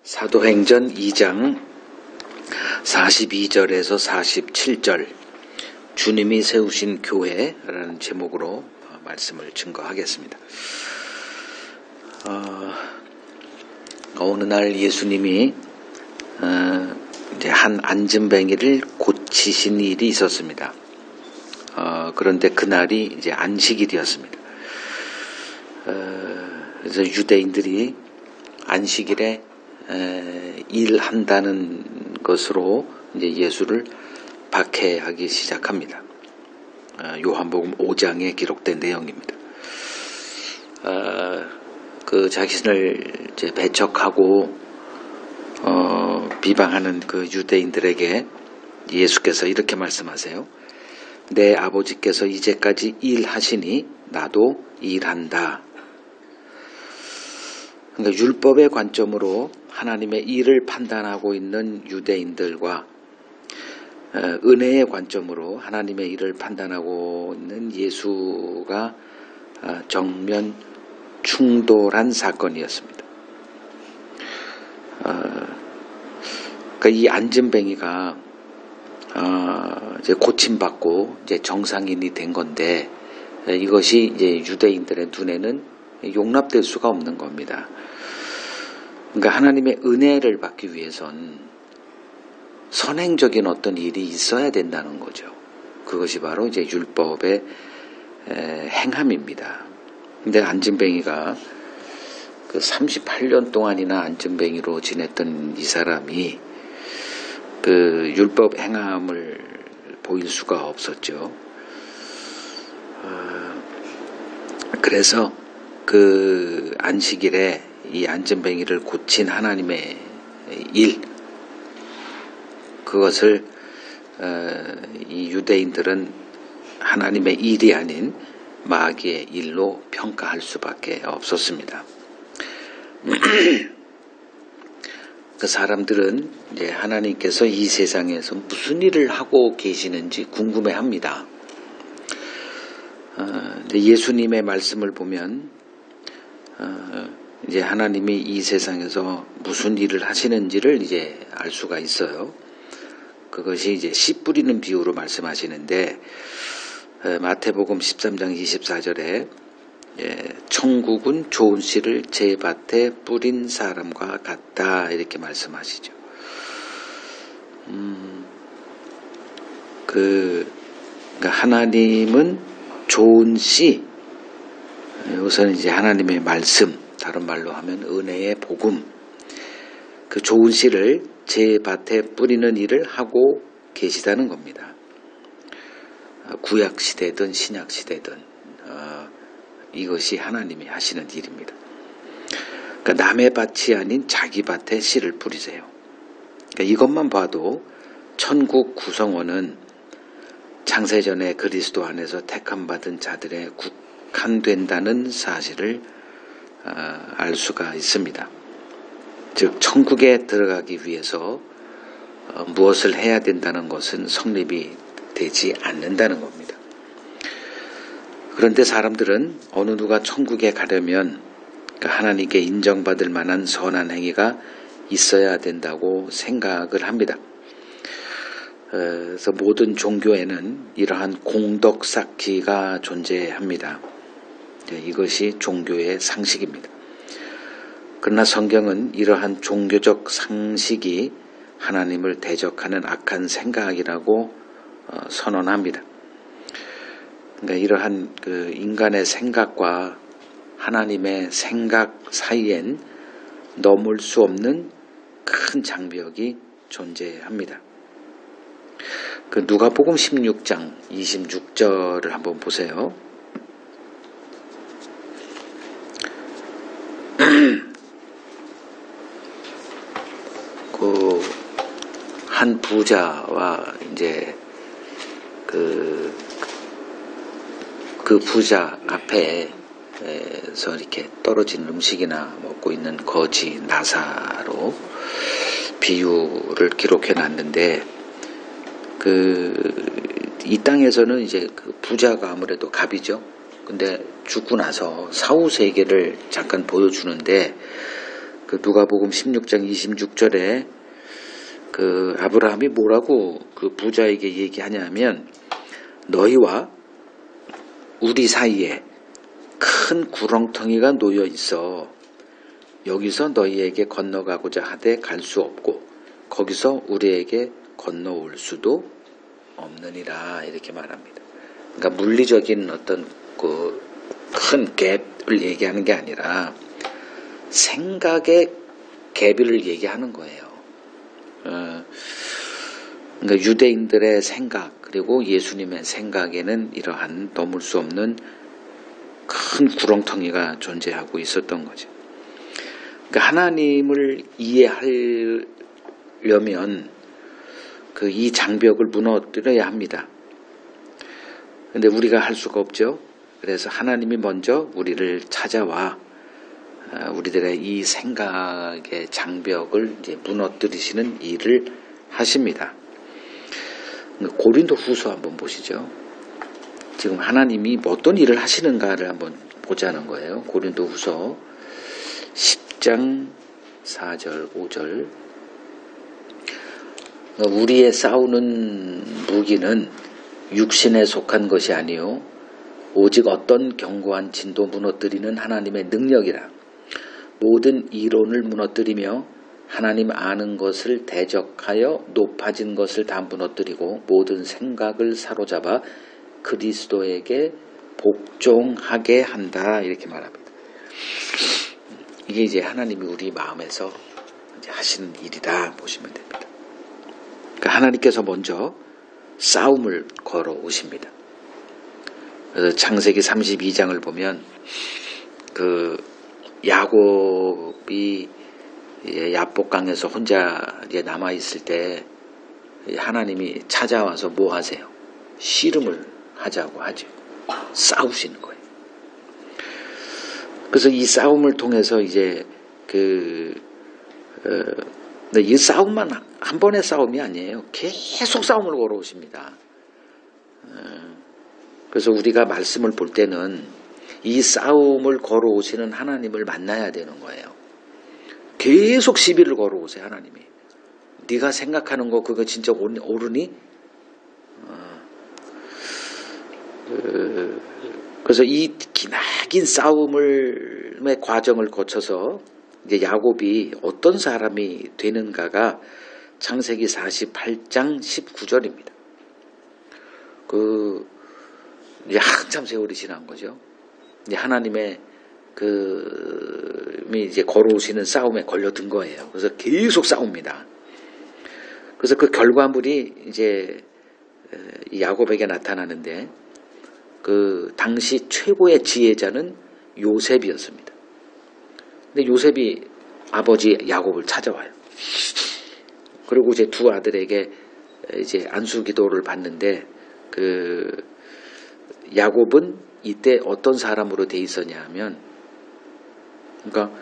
사도행전 2장 42절에서 47절 주님이 세우신 교회라는 제목으로 말씀을 증거하겠습니다. 어느 날 예수님이 이제 한 앉은뱅이를 고치신 일이 있었습니다. 그런데 그날이 이제 안식일이었습니다. 그래서 유대인들이 안식일에 일한다는 것으로 이제 예수를 박해하기 시작합니다. 요한복음 5장에 기록된 내용입니다. 그 자신을 이제 배척하고 비방하는 그 유대인들에게 예수께서 이렇게 말씀하세요. 내 아버지께서 이제까지 일하시니 나도 일한다. 그러니까 율법의 관점으로 하나님의 일을 판단하고 있는 유대인들과 은혜의 관점으로 하나님의 일을 판단하고 있는 예수가 정면 충돌한 사건이었습니다. 그러니까 이 앉은뱅이가 이제 고침받고 이제 정상인이 된 건데 이것이 이제 유대인들의 눈에는 용납될 수가 없는 겁니다. 그러니까 하나님의 은혜를 받기 위해선 선행적인 어떤 일이 있어야 된다는 거죠. 그것이 바로 이제 율법의 행함입니다. 근데 앉은뱅이가 그 38년 동안이나 앉은뱅이로 지냈던 이 사람이 그 율법 행함을 보일 수가 없었죠. 그래서 그 안식일에 이 앉은뱅이를 고친 하나님의 일, 그것을 이 유대인들은 하나님의 일이 아닌 마귀의 일로 평가할 수밖에 없었습니다. 그 사람들은 이제 하나님께서 이 세상에서 무슨 일을 하고 계시는지 궁금해합니다. 예수님의 말씀을 보면 이제 하나님이 이 세상에서 무슨 일을 하시는지를 이제 알 수가 있어요. 그것이 이제 씨 뿌리는 비유로 말씀하시는데 마태복음 13장 24절에 천국은 좋은 씨를 제 밭에 뿌린 사람과 같다 이렇게 말씀하시죠. 그러니까 하나님은 좋은 씨, 우선 이제 하나님의 말씀, 다른 말로 하면 은혜의 복음, 그 좋은 씨를 제 밭에 뿌리는 일을 하고 계시다는 겁니다. 구약 시대든 신약 시대든 이것이 하나님이 하시는 일입니다. 그러니까 남의 밭이 아닌 자기 밭에 씨를 뿌리세요. 그러니까 이것만 봐도 천국 구성원은 창세전에 그리스도 안에서 택함받은 자들의 국한된다는 사실을 알 수가 있습니다. 즉 천국에 들어가기 위해서 무엇을 해야 된다는 것은 성립이 되지 않는다는 겁니다. 그런데 사람들은 어느 누가 천국에 가려면 하나님께 인정받을 만한 선한 행위가 있어야 된다고 생각을 합니다. 그래서 모든 종교에는 이러한 공덕 쌓기가 존재합니다. 이것이 종교의 상식입니다. 그러나 성경은 이러한 종교적 상식이 하나님을 대적하는 악한 생각이라고 선언합니다. 그러니까 이러한 그 인간의 생각과 하나님의 생각 사이엔 넘을 수 없는 큰 장벽이 존재합니다. 그 누가복음 16장 26절을 한번 보세요. 그 한 부자와 이제 그 부자 앞에서 이렇게 떨어진 음식이나 먹고 있는 거지 나사로 비유를 기록해 놨는데 이 땅에서는 이제 그 부자가 아무래도 갑이죠. 근데 죽고 나서 사후 세계를 잠깐 보여주는데 그 누가복음 16장 26절에 그 아브라함이 뭐라고 그 부자에게 얘기하냐면 너희와 우리 사이에 큰 구렁텅이가 놓여 있어 여기서 너희에게 건너가고자 하되 갈 수 없고 거기서 우리에게 건너올 수도 없느니라 이렇게 말합니다. 그러니까 물리적인 어떤 그 큰 갭을 얘기하는 게 아니라 생각의 갭을 얘기하는 거예요. 그러니까 유대인들의 생각 그리고 예수님의 생각에는 이러한 넘을 수 없는 큰 구렁텅이가 존재하고 있었던 거죠. 그러니까 하나님을 이해하려면 그 이 장벽을 무너뜨려야 합니다. 근데 우리가 할 수가 없죠. 그래서 하나님이 먼저 우리를 찾아와 우리들의 이 생각의 장벽을 이제 무너뜨리시는 일을 하십니다. 고린도 후서 한번 보시죠. 지금 하나님이 어떤 일을 하시는가를 한번 보자는 거예요. 고린도 후서 10장 4절 5절 우리의 싸우는 무기는 육신에 속한 것이 아니요 오직 어떤 견고한 진도 무너뜨리는 하나님의 능력이라. 모든 이론을 무너뜨리며 하나님 아는 것을 대적하여 높아진 것을 다 무너뜨리고 모든 생각을 사로잡아 그리스도에게 복종하게 한다 이렇게 말합니다. 이게 이제 하나님이 우리 마음에서 이제 하시는 일이다 보시면 됩니다. 그러니까 하나님께서 먼저 싸움을 걸어 오십니다. 그래서 창세기 32장을 보면 그 야곱이 야복강에서 혼자 이제 남아 있을 때 하나님이 찾아와서 뭐 하세요? 씨름을 하자고 하죠. 싸우시는 거예요. 그래서 이 싸움을 통해서 이제 이 싸움만 한 번의 싸움이 아니에요. 계속 싸움을 걸어오십니다. 그래서 우리가 말씀을 볼 때는 이 싸움을 걸어오시는 하나님을 만나야 되는 거예요. 계속 시비를 걸어오세요. 하나님이. 네가 생각하는 거 그거 진짜 옳으니? 그래서 이 기나긴 싸움의 과정을 거쳐서 이제 야곱이 어떤 사람이 되는가가 창세기 48장 19절입니다. 이제 한참 세월이 지난 거죠. 이제 하나님의 이제 걸어오시는 싸움에 걸려든 거예요. 그래서 계속 싸웁니다. 그래서 그 결과물이 이제 야곱에게 나타나는데 그 당시 최고의 지혜자는 요셉이었습니다. 근데 요셉이 아버지 야곱을 찾아와요. 그리고 이제 두 아들에게 이제 안수기도를 받는데 야곱은 이때 어떤 사람으로 돼 있었냐 하면 그러니까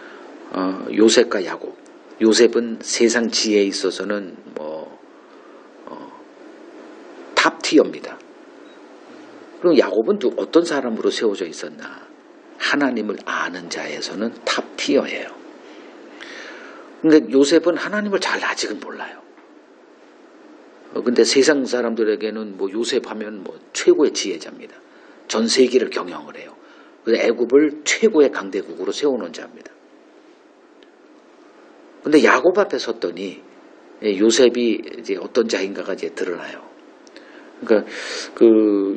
요셉과 야곱. 요셉은 세상 지혜에 있어서는 탑티어입니다. 그럼 야곱은 또 어떤 사람으로 세워져 있었나? 하나님을 아는 자에서는 탑티어예요. 근데 요셉은 하나님을 잘 아직은 몰라요. 근데 세상 사람들에게는 요셉 하면 최고의 지혜자입니다. 전 세계를 경영을 해요. 그래서 애굽을 최고의 강대국으로 세워놓은 자입니다. 근데 야곱 앞에 섰더니 요셉이 이제 어떤 자인가가 이제 드러나요. 그러니까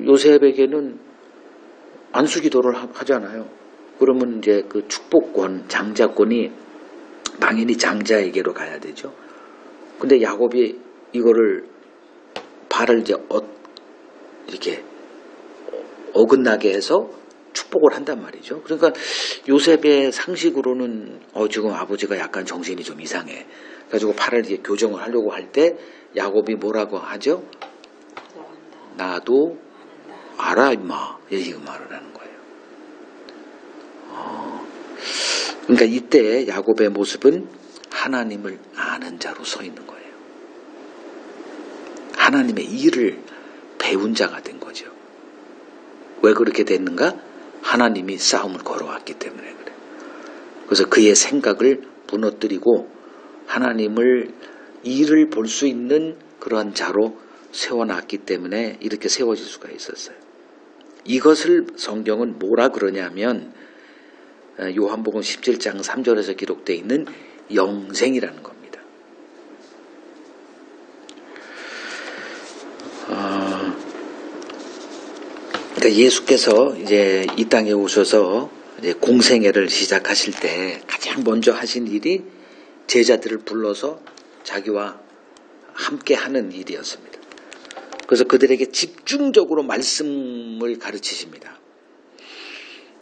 요셉에게는 안수기도를 하잖아요. 그러면 이제 그 축복권, 장자권이 당연히 장자에게로 가야 되죠. 근데 야곱이 이거를 발을 이제 이렇게 어긋나게 해서 축복을 한단 말이죠. 그러니까 요셉의 상식으로는 지금 아버지가 약간 정신이 좀 이상해. 가지고 팔을 이렇게 교정을 하려고 할 때 야곱이 뭐라고 하죠? 나도 알아 임마. 이렇게 말을 하는 거예요. 그러니까 이때 야곱의 모습은 하나님을 아는 자로 서 있는 거예요. 하나님의 일을 배운 자가 된 거죠. 왜 그렇게 됐는가? 하나님이 싸움을 걸어왔기 때문에 그래. 그래서 그의 생각을 무너뜨리고 하나님을 일을 볼 수 있는 그러한 자로 세워놨기 때문에 이렇게 세워질 수가 있었어요. 이것을 성경은 뭐라 그러냐면 요한복음 17장 3절에서 기록되어 있는 영생이라는 겁니다. 그러니까 예수께서 이제 이 땅에 오셔서 이제 공생애를 시작하실 때 가장 먼저 하신 일이 제자들을 불러서 자기와 함께 하는 일이었습니다. 그래서 그들에게 집중적으로 말씀을 가르치십니다.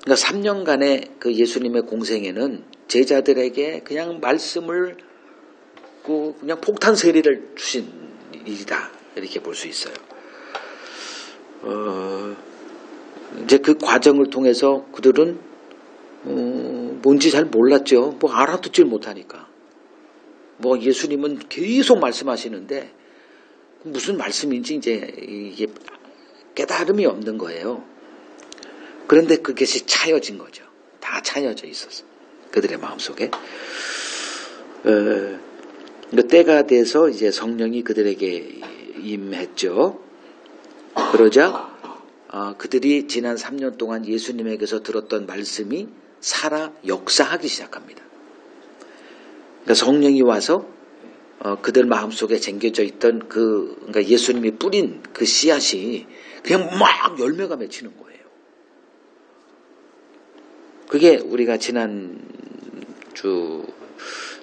그러니까 3년간의 그 예수님의 공생애는 제자들에게 그냥 말씀을 그냥 폭탄 세례를 주신 일이다, 이렇게 볼 수 있어요. 이제 그 과정을 통해서 그들은 뭔지 잘 몰랐죠. 뭐 알아듣질 못하니까. 뭐 예수님은 계속 말씀하시는데 무슨 말씀인지 이제 이게 깨달음이 없는 거예요. 그런데 그것이 차여진 거죠. 다 차여져 있었어. 그들의 마음속에. 때가 돼서 이제 성령이 그들에게 임했죠. 그러자 그들이 지난 3년 동안 예수님에게서 들었던 말씀이 살아 역사하기 시작합니다. 그러니까 성령이 와서 그들 마음속에 쟁겨져 있던 그러니까 예수님이 뿌린 그 씨앗이 그냥 막 열매가 맺히는 거예요. 그게 우리가 지난주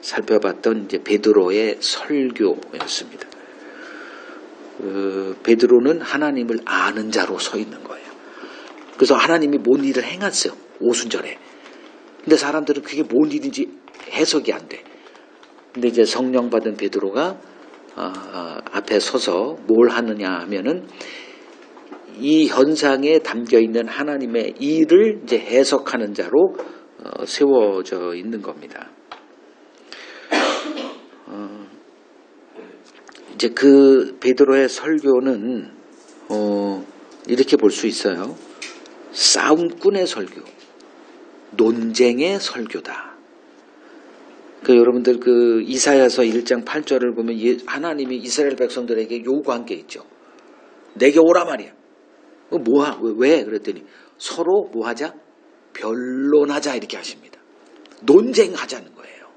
살펴봤던 이제 베드로의 설교였습니다. 베드로는 하나님을 아는 자로 서 있는 거예요. 그래서 하나님이 뭔 일을 행했어요. 오순절에. 근데 사람들은 그게 뭔 일인지 해석이 안 돼. 근데 이제 성령 받은 베드로가 앞에 서서 뭘 하느냐 하면은 이 현상에 담겨 있는 하나님의 일을 이제 해석하는 자로 세워져 있는 겁니다. 이제 그 베드로의 설교는 이렇게 볼 수 있어요. 싸움꾼의 설교, 논쟁의 설교다. 여러분들 그 이사야서 1장 8절을 보면 하나님이 이스라엘 백성들에게 요구한 게 있죠. 내게 오라 말이야. 왜? 그랬더니 서로 뭐 하자? 변론하자, 이렇게 하십니다. 논쟁하자는 거예요.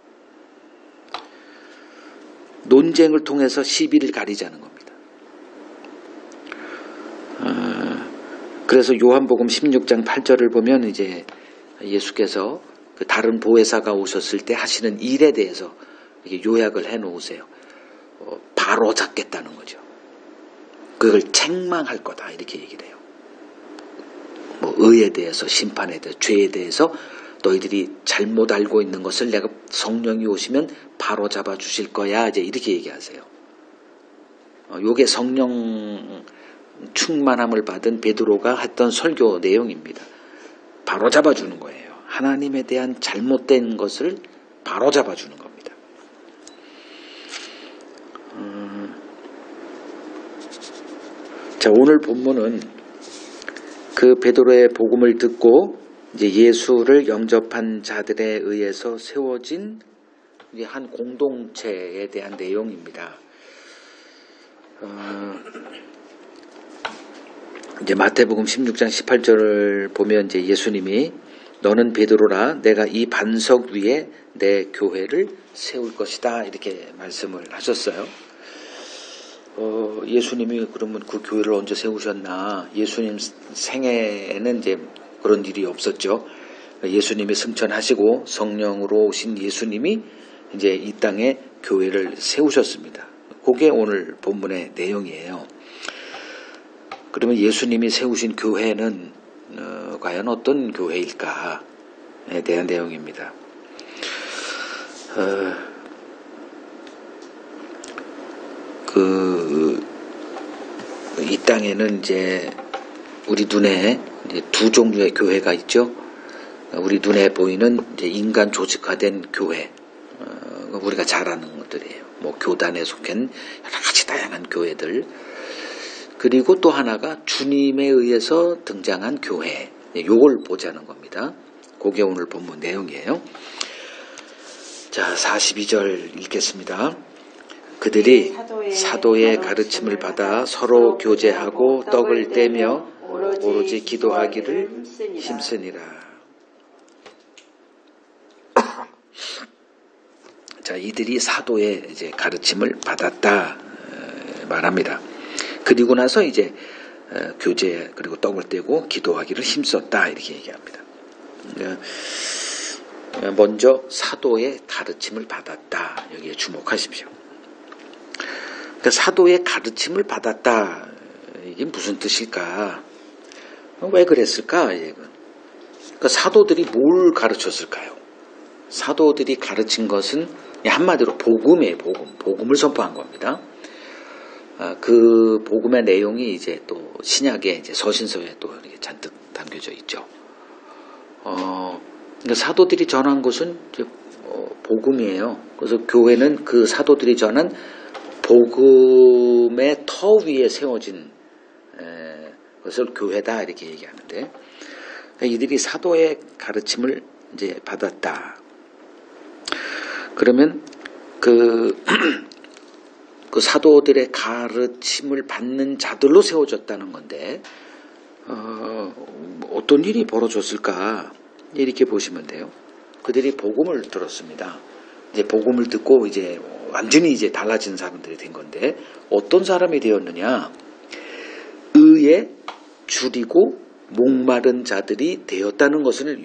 논쟁을 통해서 시비를 가리자는 겁니다. 그래서 요한복음 16장 8절을 보면 이제 예수께서 그 다른 보혜사가 오셨을 때 하시는 일에 대해서 이렇게 요약을 해 놓으세요. 바로 잡겠다는 거죠. 그걸 책망할 거다, 이렇게 얘기를 해요. 뭐 의에 대해서, 심판에 대해서, 죄에 대해서 너희들이 잘못 알고 있는 것을 내가 성령이 오시면 바로 잡아 주실 거야, 이제 이렇게 얘기하세요. 요게 성령 충만함을 받은 베드로가 했던 설교 내용입니다. 바로 잡아 주는 거예요. 하나님에 대한 잘못된 것을 바로 잡아 주는 겁니다. 자, 오늘 본문은 그 베드로의 복음을 듣고 이제 예수를 영접한 자들에 의해서 세워진 한 공동체에 대한 내용입니다. 이제 마태복음 16장 18절을 보면 이제 예수님이 너는 베드로라, 내가 이 반석 위에 내 교회를 세울 것이다, 이렇게 말씀을 하셨어요. 예수님이 그러면 그 교회를 언제 세우셨나? 예수님 생애에는 이제 그런 일이 없었죠. 예수님이 승천하시고 성령으로 오신 예수님이 이제 이 땅에 교회를 세우셨습니다. 그게 오늘 본문의 내용이에요. 그러면 예수님이 세우신 교회는 과연 어떤 교회일까에 대한 내용입니다. 이 땅에는 이제 우리 눈에 이제 두 종류의 교회가 있죠. 우리 눈에 보이는 이제 인간 조직화된 교회, 우리가 잘 아는 것들이에요. 뭐 교단에 속한 여러 가지 다양한 교회들. 그리고 또 하나가 주님에 의해서 등장한 교회. 요걸 보자는 겁니다. 그게 오늘 본문 내용이에요. 자, 42절 읽겠습니다. 그들이 사도의 가르침을 받아 서로 교제하고 떡을 떼며 오로지 기도하기를 힘쓰니라. 자, 이들이 사도의 이제 가르침을 받았다 말합니다. 그리고 나서 이제 교제 그리고 떡을 떼고 기도하기를 힘썼다 이렇게 얘기합니다. 먼저 사도의 가르침을 받았다. 여기에 주목하십시오. 그러니까 사도의 가르침을 받았다. 이게 무슨 뜻일까? 왜 그랬을까? 그러니까 사도들이 뭘 가르쳤을까요? 사도들이 가르친 것은 한마디로 복음이에요. 복음을 선포한 겁니다. 그 복음의 내용이 이제 또 신약의 이제 서신서에 또 이렇게 잔뜩 담겨져 있죠. 그러니까 사도들이 전한 것은 이제 복음이에요. 그래서 교회는 그 사도들이 전한 복음의 터 위에 세워진 것을 교회다 이렇게 얘기하는데, 그러니까 이들이 사도의 가르침을 이제 받았다. 그러면 그 사도들의 가르침을 받는 자들로 세워졌다는 건데, 어떤 일이 벌어졌을까? 이렇게 보시면 돼요. 그들이 복음을 들었습니다. 이제 복음을 듣고 이제 완전히 이제 달라진 사람들이 된 건데, 어떤 사람이 되었느냐? 의에 줄이고 목마른 자들이 되었다는 것은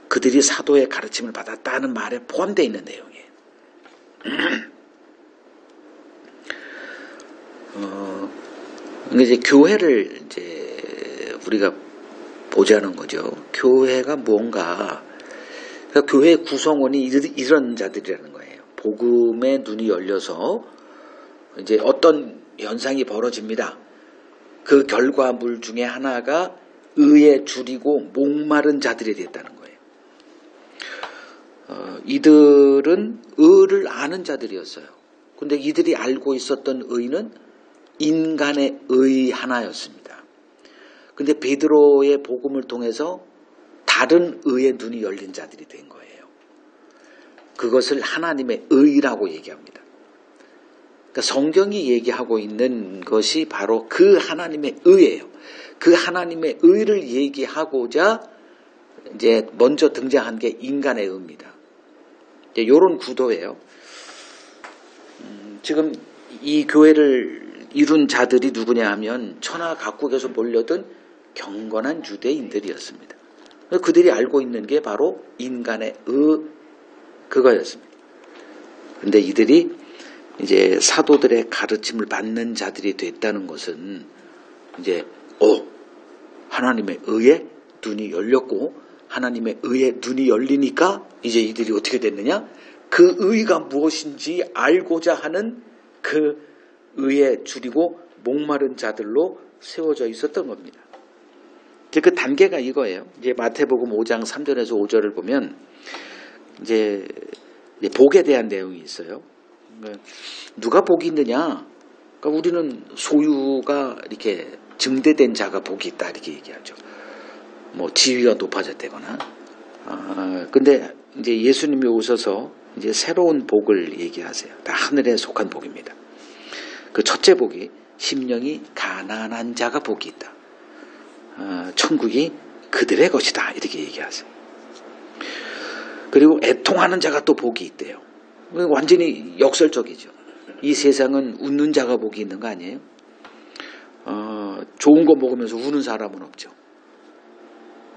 그들이 사도의 가르침을 받았다는 말에 포함되어 있는 내용이에요. 이제 교회를 이제 우리가 보자는 거죠. 교회가 뭔가, 그러니까 교회의 구성원이 이런 자들이라는 거예요. 복음의 눈이 열려서 이제 어떤 현상이 벌어집니다. 그 결과물 중에 하나가 의에 줄이고 목마른 자들이 됐다는 거예요. 이들은 의를 아는 자들이었어요. 근데 이들이 알고 있었던 의는 인간의 의 하나였습니다. 근데 베드로의 복음을 통해서 다른 의의 눈이 열린 자들이 된 거예요. 그것을 하나님의 의라고 얘기합니다. 그러니까 성경이 얘기하고 있는 것이 바로 그 하나님의 의예요. 그 하나님의 의를 얘기하고자 이제 먼저 등장한 게 인간의 의입니다. 이런 구도예요. 지금 이 교회를 이룬 자들이 누구냐 하면 천하 각국에서 몰려든 경건한 유대인들이었습니다. 그들이 알고 있는 게 바로 인간의 그거였습니다. 그런데 이들이 이제 사도들의 가르침을 받는 자들이 됐다는 것은 이제 하나님의 의에 눈이 열렸고, 하나님의 의에 눈이 열리니까 이제 이들이 어떻게 됐느냐? 그 의가 무엇인지 알고자 하는 그 의에 줄이고 목마른 자들로 세워져 있었던 겁니다. 그 단계가 이거예요. 이제 마태복음 5장 3절에서 5절을 보면 이제 복에 대한 내용이 있어요. 누가 복이 있느냐? 그러니까 우리는 소유가 이렇게 증대된 자가 복이 있다 이렇게 얘기하죠. 뭐 지위가 높아졌다거나. 근데 이제 예수님이 오셔서 이제 새로운 복을 얘기하세요. 다 하늘에 속한 복입니다. 그 첫째 복이 심령이 가난한 자가 복이 있다. 천국이 그들의 것이다 이렇게 얘기하세요. 그리고 애통하는 자가 또 복이 있대요. 완전히 역설적이죠. 이 세상은 웃는 자가 복이 있는 거 아니에요? 좋은 거 먹으면서 우는 사람은 없죠.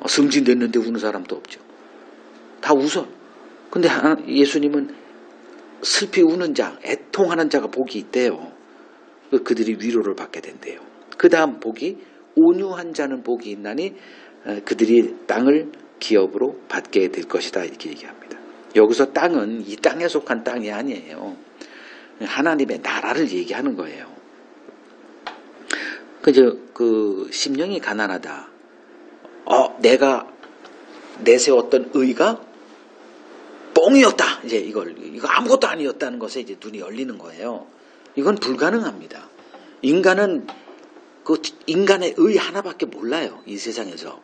승진됐는데 우는 사람도 없죠. 다 웃어. 근데 예수님은 슬피 우는 자, 애통하는 자가 복이 있대요. 그들이 위로를 받게 된대요. 그 다음 복이 온유한 자는 복이 있나니 그들이 땅을 기업으로 받게 될 것이다 이렇게 얘기합니다. 여기서 땅은 이 땅에 속한 땅이 아니에요. 하나님의 나라를 얘기하는 거예요. 그 심령이 가난하다. 내가 내세웠던 의가 뻥이었다. 이제 이거 아무것도 아니었다는 것에 이제 눈이 열리는 거예요. 이건 불가능합니다. 인간은 그 인간의 의 하나밖에 몰라요. 이 세상에서.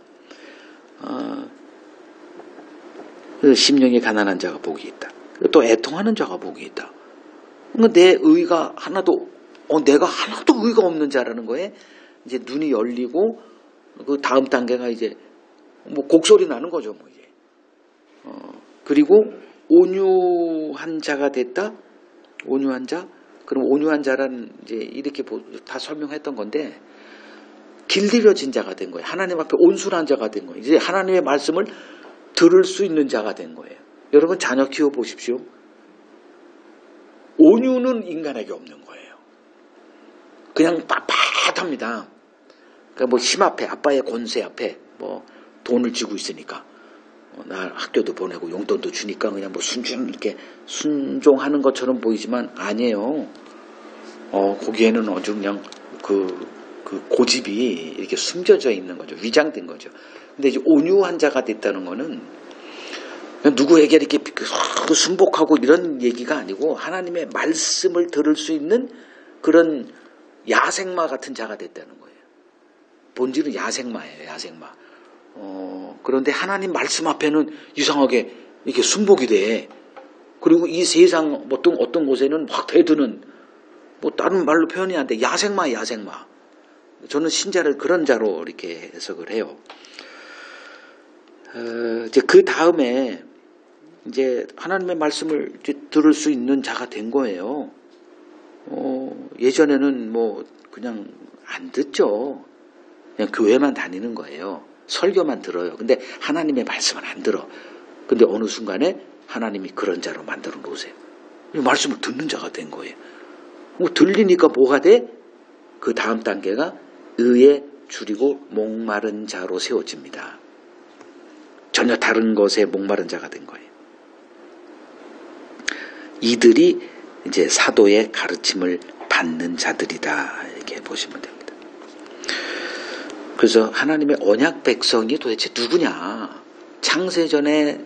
심령이 가난한 자가 복이 있다. 또 애통하는 자가 복이 있다. 그러니까 내 의가 하나도 내가 하나도 의가 없는 자라는 거에 이제 눈이 열리고 그 다음 단계가 이제 뭐 곡소리 나는 거죠, 뭐 이제. 그리고 온유한 자가 됐다. 온유한 자. 그럼 온유한 자란 이제 이렇게 다 설명했던 건데 길들여진 자가 된 거예요. 하나님 앞에 온순한 자가 된 거예요. 이제 하나님의 말씀을 들을 수 있는 자가 된 거예요. 여러분 자녀 키워 보십시오. 온유는 인간에게 없는 거예요. 그냥 빳빳합니다. 그러니까 뭐 힘 앞에 아빠의 권세 앞에 뭐 돈을 쥐고 있으니까 나 학교도 보내고 용돈도 주니까 그냥 뭐 이렇게 순종하는 것처럼 보이지만 아니에요. 거기에는 아주 그냥 그 고집이 이렇게 숨겨져 있는 거죠. 위장된 거죠. 근데 이제 온유한 자가 됐다는 거는 누구에게 이렇게 순복하고 이런 얘기가 아니고 하나님의 말씀을 들을 수 있는 그런 야생마 같은 자가 됐다는 거예요. 본질은 야생마예요. 야생마. 그런데 하나님 말씀 앞에는 이상하게 이렇게 순복이 돼. 그리고 이 세상 어떤 곳에는 확 대드는 뭐 다른 말로 표현이 안 돼. 야생마. 저는 신자를 그런 자로 이렇게 해석을 해요. 이제 그 다음에 이제 하나님의 말씀을 이제 들을 수 있는 자가 된 거예요. 예전에는 뭐 그냥 안 듣죠. 그냥 교회만 다니는 거예요. 설교만 들어요. 근데 하나님의 말씀은 안 들어. 근데 어느 순간에 하나님이 그런 자로 만들어 놓으세요. 말씀을 듣는 자가 된 거예요. 들리니까 뭐가 돼? 그 다음 단계가 의에 줄이고 목마른 자로 세워집니다. 전혀 다른 것에 목마른 자가 된 거예요. 이들이 이제 사도의 가르침을 받는 자들이다. 이렇게 보시면 됩니다. 그래서 하나님의 언약 백성이 도대체 누구냐? 창세전에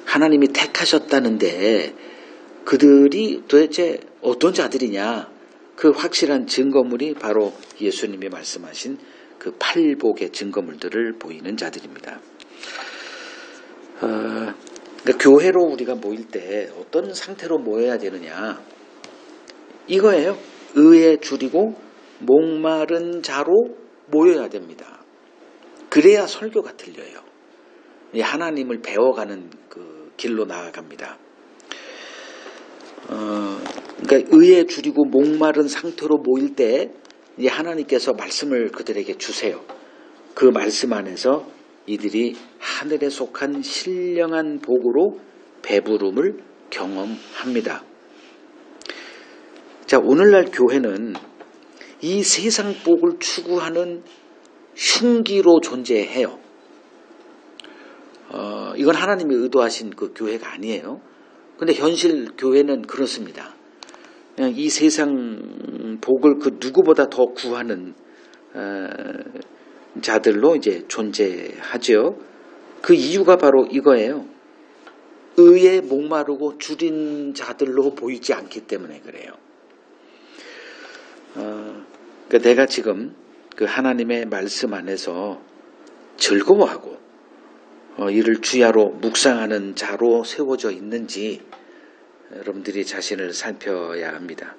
하나님이 택하셨다는데 그들이 도대체 어떤 자들이냐? 그 확실한 증거물이 바로 예수님이 말씀하신 그 팔복의 증거물들을 보이는 자들입니다. 그러니까 교회로 우리가 모일 때 어떤 상태로 모여야 되느냐? 이거예요. 의에 줄이고 목마른 자로 모여야 됩니다. 그래야 설교가 들려요. 하나님을 배워가는 그 길로 나아갑니다. 그러니까 의에 줄이고 목마른 상태로 모일 때 이제 하나님께서 말씀을 그들에게 주세요. 그 말씀 안에서 이들이 하늘에 속한 신령한 복으로 배부름을 경험합니다. 자, 오늘날 교회는 이 세상 복을 추구하는 흉기로 존재해요. 이건 하나님이 의도하신 그 교회가 아니에요. 근데 현실 교회는 그렇습니다. 그냥 이 세상 복을 그 누구보다 더 구하는 자들로 이제 존재하죠. 그 이유가 바로 이거예요. 의에 목마르고 줄인 자들로 보이지 않기 때문에 그래요. 그러니까 내가 지금 그 하나님의 말씀 안에서 즐거워하고 이를 주야로 묵상하는 자로 세워져 있는지 여러분들이 자신을 살펴야 합니다.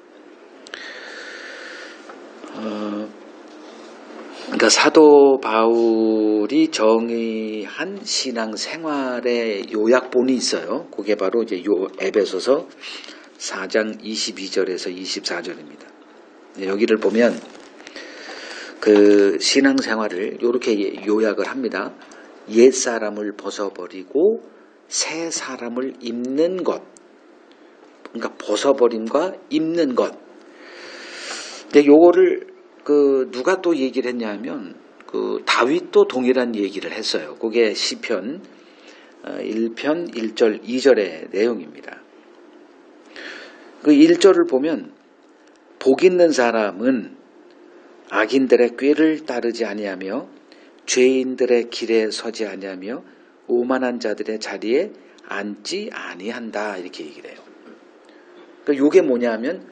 그러니까 사도 바울이 정의한 신앙 생활의 요약본이 있어요. 그게 바로 이제 에베소서 4장 22절에서 24절입니다. 여기를 보면 그 신앙 생활을 이렇게 요약을 합니다. 옛 사람을 벗어버리고 새 사람을 입는 것. 그러니까 벗어버림과 입는 것. 근데 요거를 그 누가 또 얘기를 했냐면 그 다윗도 동일한 얘기를 했어요. 그게 시편 1편 1절 2절의 내용입니다. 그 1절을 보면 복 있는 사람은 악인들의 꾀를 따르지 아니하며 죄인들의 길에 서지 아니하며 오만한 자들의 자리에 앉지 아니한다 이렇게 얘기를 해요. 그러니까 이게 뭐냐면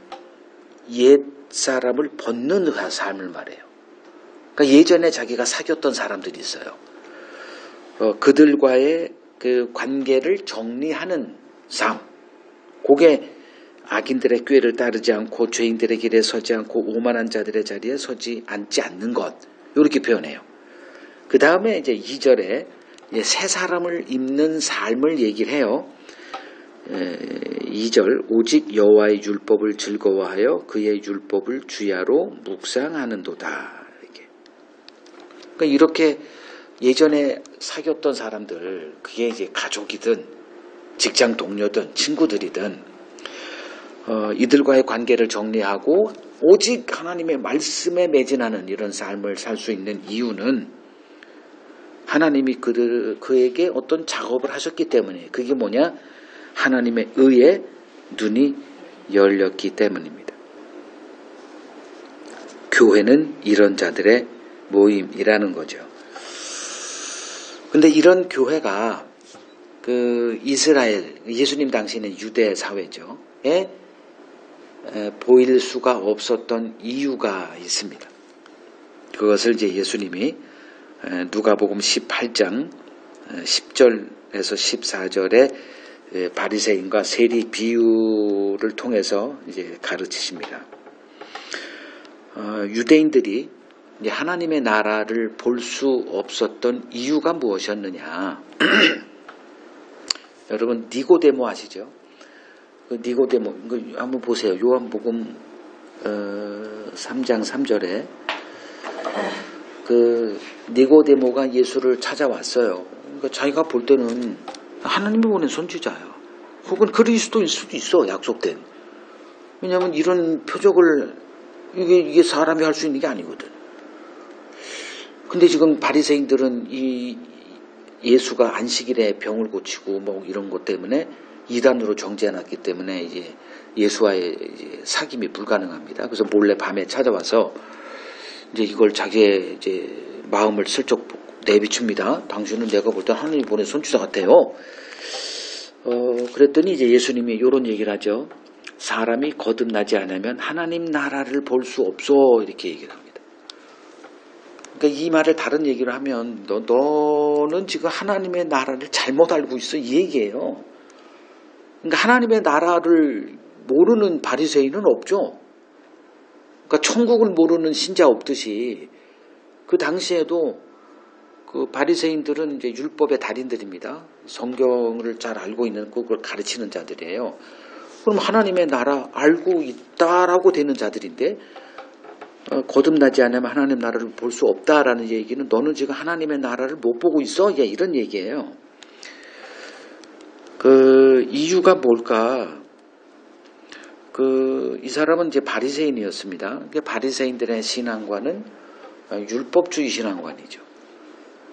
옛 사람을 벗는 삶을 말해요. 그러니까 예전에 자기가 사귀었던 사람들이 있어요. 그들과의 그 관계를 정리하는 삶. 그게 악인들의 꾀를 따르지 않고 죄인들의 길에 서지 않고 오만한 자들의 자리에 서지 않지 않는 것. 이렇게 표현해요. 그 다음에 이제 2절에 새 사람을 입는 삶을 얘기를 해요. 2절 오직 여호와의 율법을 즐거워하여 그의 율법을 주야로 묵상하는도다. 그러니까 이렇게 예전에 사귀었던 사람들, 그게 이제 가족이든 직장 동료든 친구들이든 이들과의 관계를 정리하고 오직 하나님의 말씀에 매진하는 이런 삶을 살 수 있는 이유는 하나님이 그에게 어떤 작업을 하셨기 때문에, 그게 뭐냐? 하나님의 의에 눈이 열렸기 때문입니다. 교회는 이런 자들의 모임이라는 거죠. 근데 이런 교회가 그 이스라엘, 예수님 당시에는 유대 사회죠. 보일 수가 없었던 이유가 있습니다. 그것을 이제 예수님이 누가복음 18장 10절에서 14절에 바리새인과 세리 비유를 통해서 이제 가르치십니다. 유대인들이 이제 하나님의 나라를 볼 수 없었던 이유가 무엇이었느냐? 여러분 니고데모 아시죠? 그 니고데모 이거 한번 보세요. 요한복음 3장 3절에 그 니고데모가 예수를 찾아왔어요. 그러니까 자기가 볼 때는 하나님이 보낸 선지자야. 혹은 그리스도일 수도 있어, 약속된. 왜냐하면 이런 표적을 이게 사람이 할 수 있는 게 아니거든. 근데 지금 바리새인들은 이 예수가 안식일에 병을 고치고 뭐 이런 것 때문에 이단으로 정죄해놨기 때문에 이제 예수와의 이제 사귐이 불가능합니다. 그래서 몰래 밤에 찾아와서 이제 이걸 자기의 이제 마음을 슬쩍 내비춥니다. 당신은 내가 볼 때 하나님 보낸 선지자 같아요. 그랬더니 이제 예수님이 이런 얘기를 하죠. 사람이 거듭나지 않으면 하나님 나라를 볼 수 없어, 이렇게 얘기를 합니다. 그러니까 이 말을 다른 얘기를 하면 너는 지금 하나님의 나라를 잘못 알고 있어, 이 얘기예요. 그러니까 하나님의 나라를 모르는 바리새인은 없죠. 그러니까 천국을 모르는 신자 없듯이 그 당시에도 그 바리새인들은 이제 율법의 달인들입니다. 성경을 잘 알고 있는 그걸 가르치는 자들이에요. 그럼 하나님의 나라 알고 있다라고 되는 자들인데 거듭나지 않으면 하나님 나라를 볼 수 없다라는 얘기는 너는 지금 하나님의 나라를 못 보고 있어? 예, 이런 얘기예요. 그 이유가 뭘까? 이 사람은 이제 바리새인이었습니다. 바리새인들의 신앙관은 율법주의 신앙관이죠.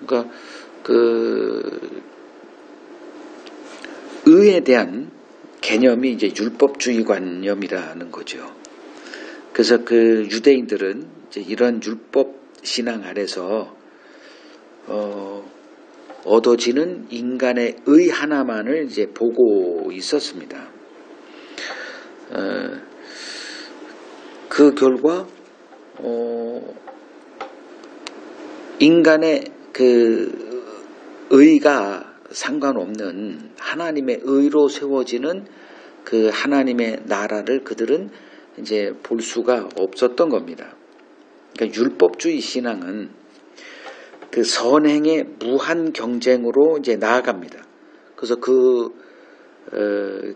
그러니까 의에 대한 개념이 이제 율법주의 관념이라는 거죠. 그래서 그 유대인들은 이제 이런 율법 신앙 아래서 얻어지는 인간의 의 하나만을 이제 보고 있었습니다. 그 결과 인간의 그 의가 상관없는 하나님의 의로 세워지는 그 하나님의 나라를 그들은 이제 볼 수가 없었던 겁니다. 그러니까 율법주의 신앙은 그 선행의 무한 경쟁으로 이제 나아갑니다. 그래서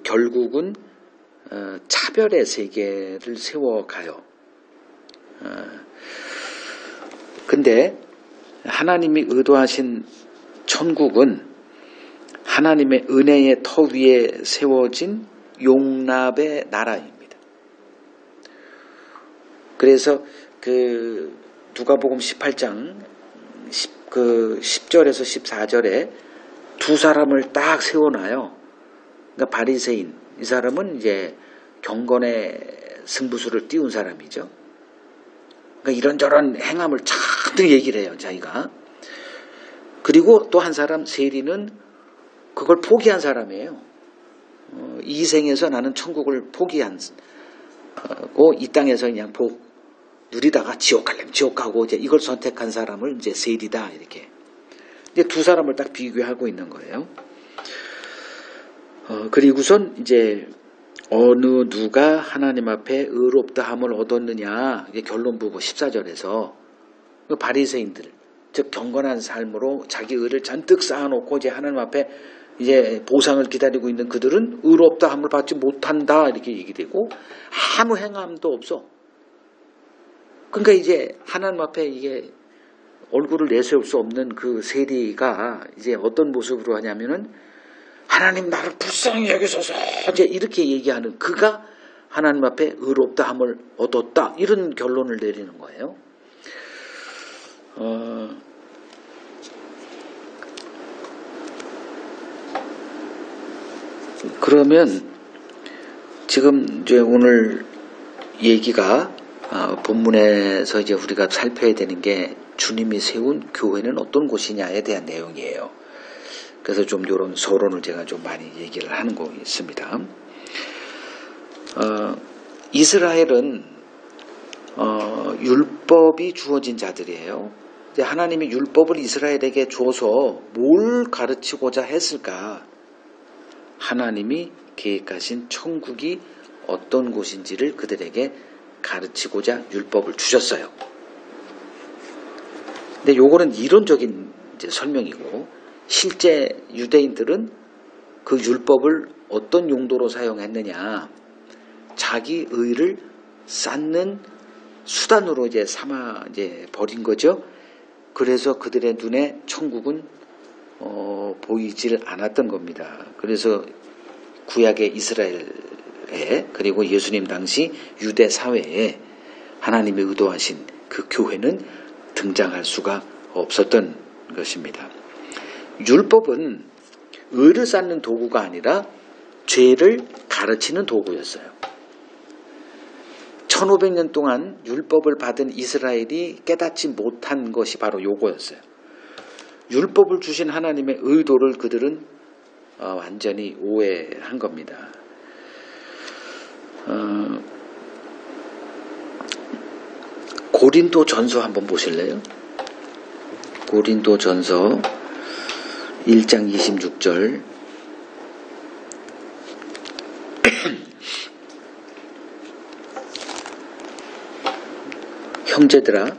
결국은 차별의 세계를 세워가요. 근데 하나님이 의도하신 천국은 하나님의 은혜의 터 위에 세워진 용납의 나라입니다. 그래서 그 누가복음 18장 10절에서 14절에 두 사람을 딱 세워놔요. 그러니까 바리새인, 이 사람은 이제 경건의 승부수를 띄운 사람이죠. 그러니까 이런저런 행함을 잔뜩 얘기를 해요, 자기가. 그리고 또 한 사람, 세리는 그걸 포기한 사람이에요. 이 생에서 나는 천국을 포기하고 이 땅에서 그냥 누리다가 지옥 가려면 지옥 가고 이제 이걸 선택한 사람을 이제 세리다, 이렇게. 이제 두 사람을 딱 비교하고 있는 거예요. 그리고선 이제 어느 누가 하나님 앞에 의롭다함을 얻었느냐, 이게 결론부고 14절에서 그 바리새인들, 즉 경건한 삶으로 자기 의를 잔뜩 쌓아놓고 이제 하나님 앞에 이제 보상을 기다리고 있는 그들은 의롭다함을 받지 못한다 이렇게 얘기되고 아무 행함도 없어. 그러니까 이제 하나님 앞에 이게 얼굴을 내세울 수 없는 그 세리가 이제 어떤 모습으로 하냐면은 하나님 나를 불쌍히 여기소서 이제 이렇게 얘기하는 그가 하나님 앞에 의롭다함을 얻었다 이런 결론을 내리는 거예요. 그러면 지금 이제 오늘 얘기가 본문에서 이제 우리가 살펴야 되는 게 주님이 세운 교회는 어떤 곳이냐에 대한 내용이에요. 그래서 좀 이런 서론을 제가 좀 많이 얘기를 하는 거 있습니다. 이스라엘은 율법이 주어진 자들이에요. 하나님이 율법을 이스라엘에게 줘서 뭘 가르치고자 했을까? 하나님이 계획하신 천국이 어떤 곳인지를 그들에게 가르치고자 율법을 주셨어요. 근데 요거는 이론적인 이제 설명이고 실제 유대인들은 그 율법을 어떤 용도로 사용했느냐, 자기 의를 쌓는 수단으로 이제 삼아 이제 버린 거죠. 그래서 그들의 눈에 천국은 보이질 않았던 겁니다. 그래서 구약의 이스라엘에 그리고 예수님 당시 유대 사회에 하나님이 의도하신 그 교회는 등장할 수가 없었던 것입니다. 율법은 의를 쌓는 도구가 아니라 죄를 가르치는 도구였어요. 1500년 동안 율법을 받은 이스라엘이 깨닫지 못한 것이 바로 요거였어요. 율법을 주신 하나님의 의도를 그들은 완전히 오해한 겁니다. 고린도 전서 한번 보실래요? 고린도 전서 1장 26절 형제들아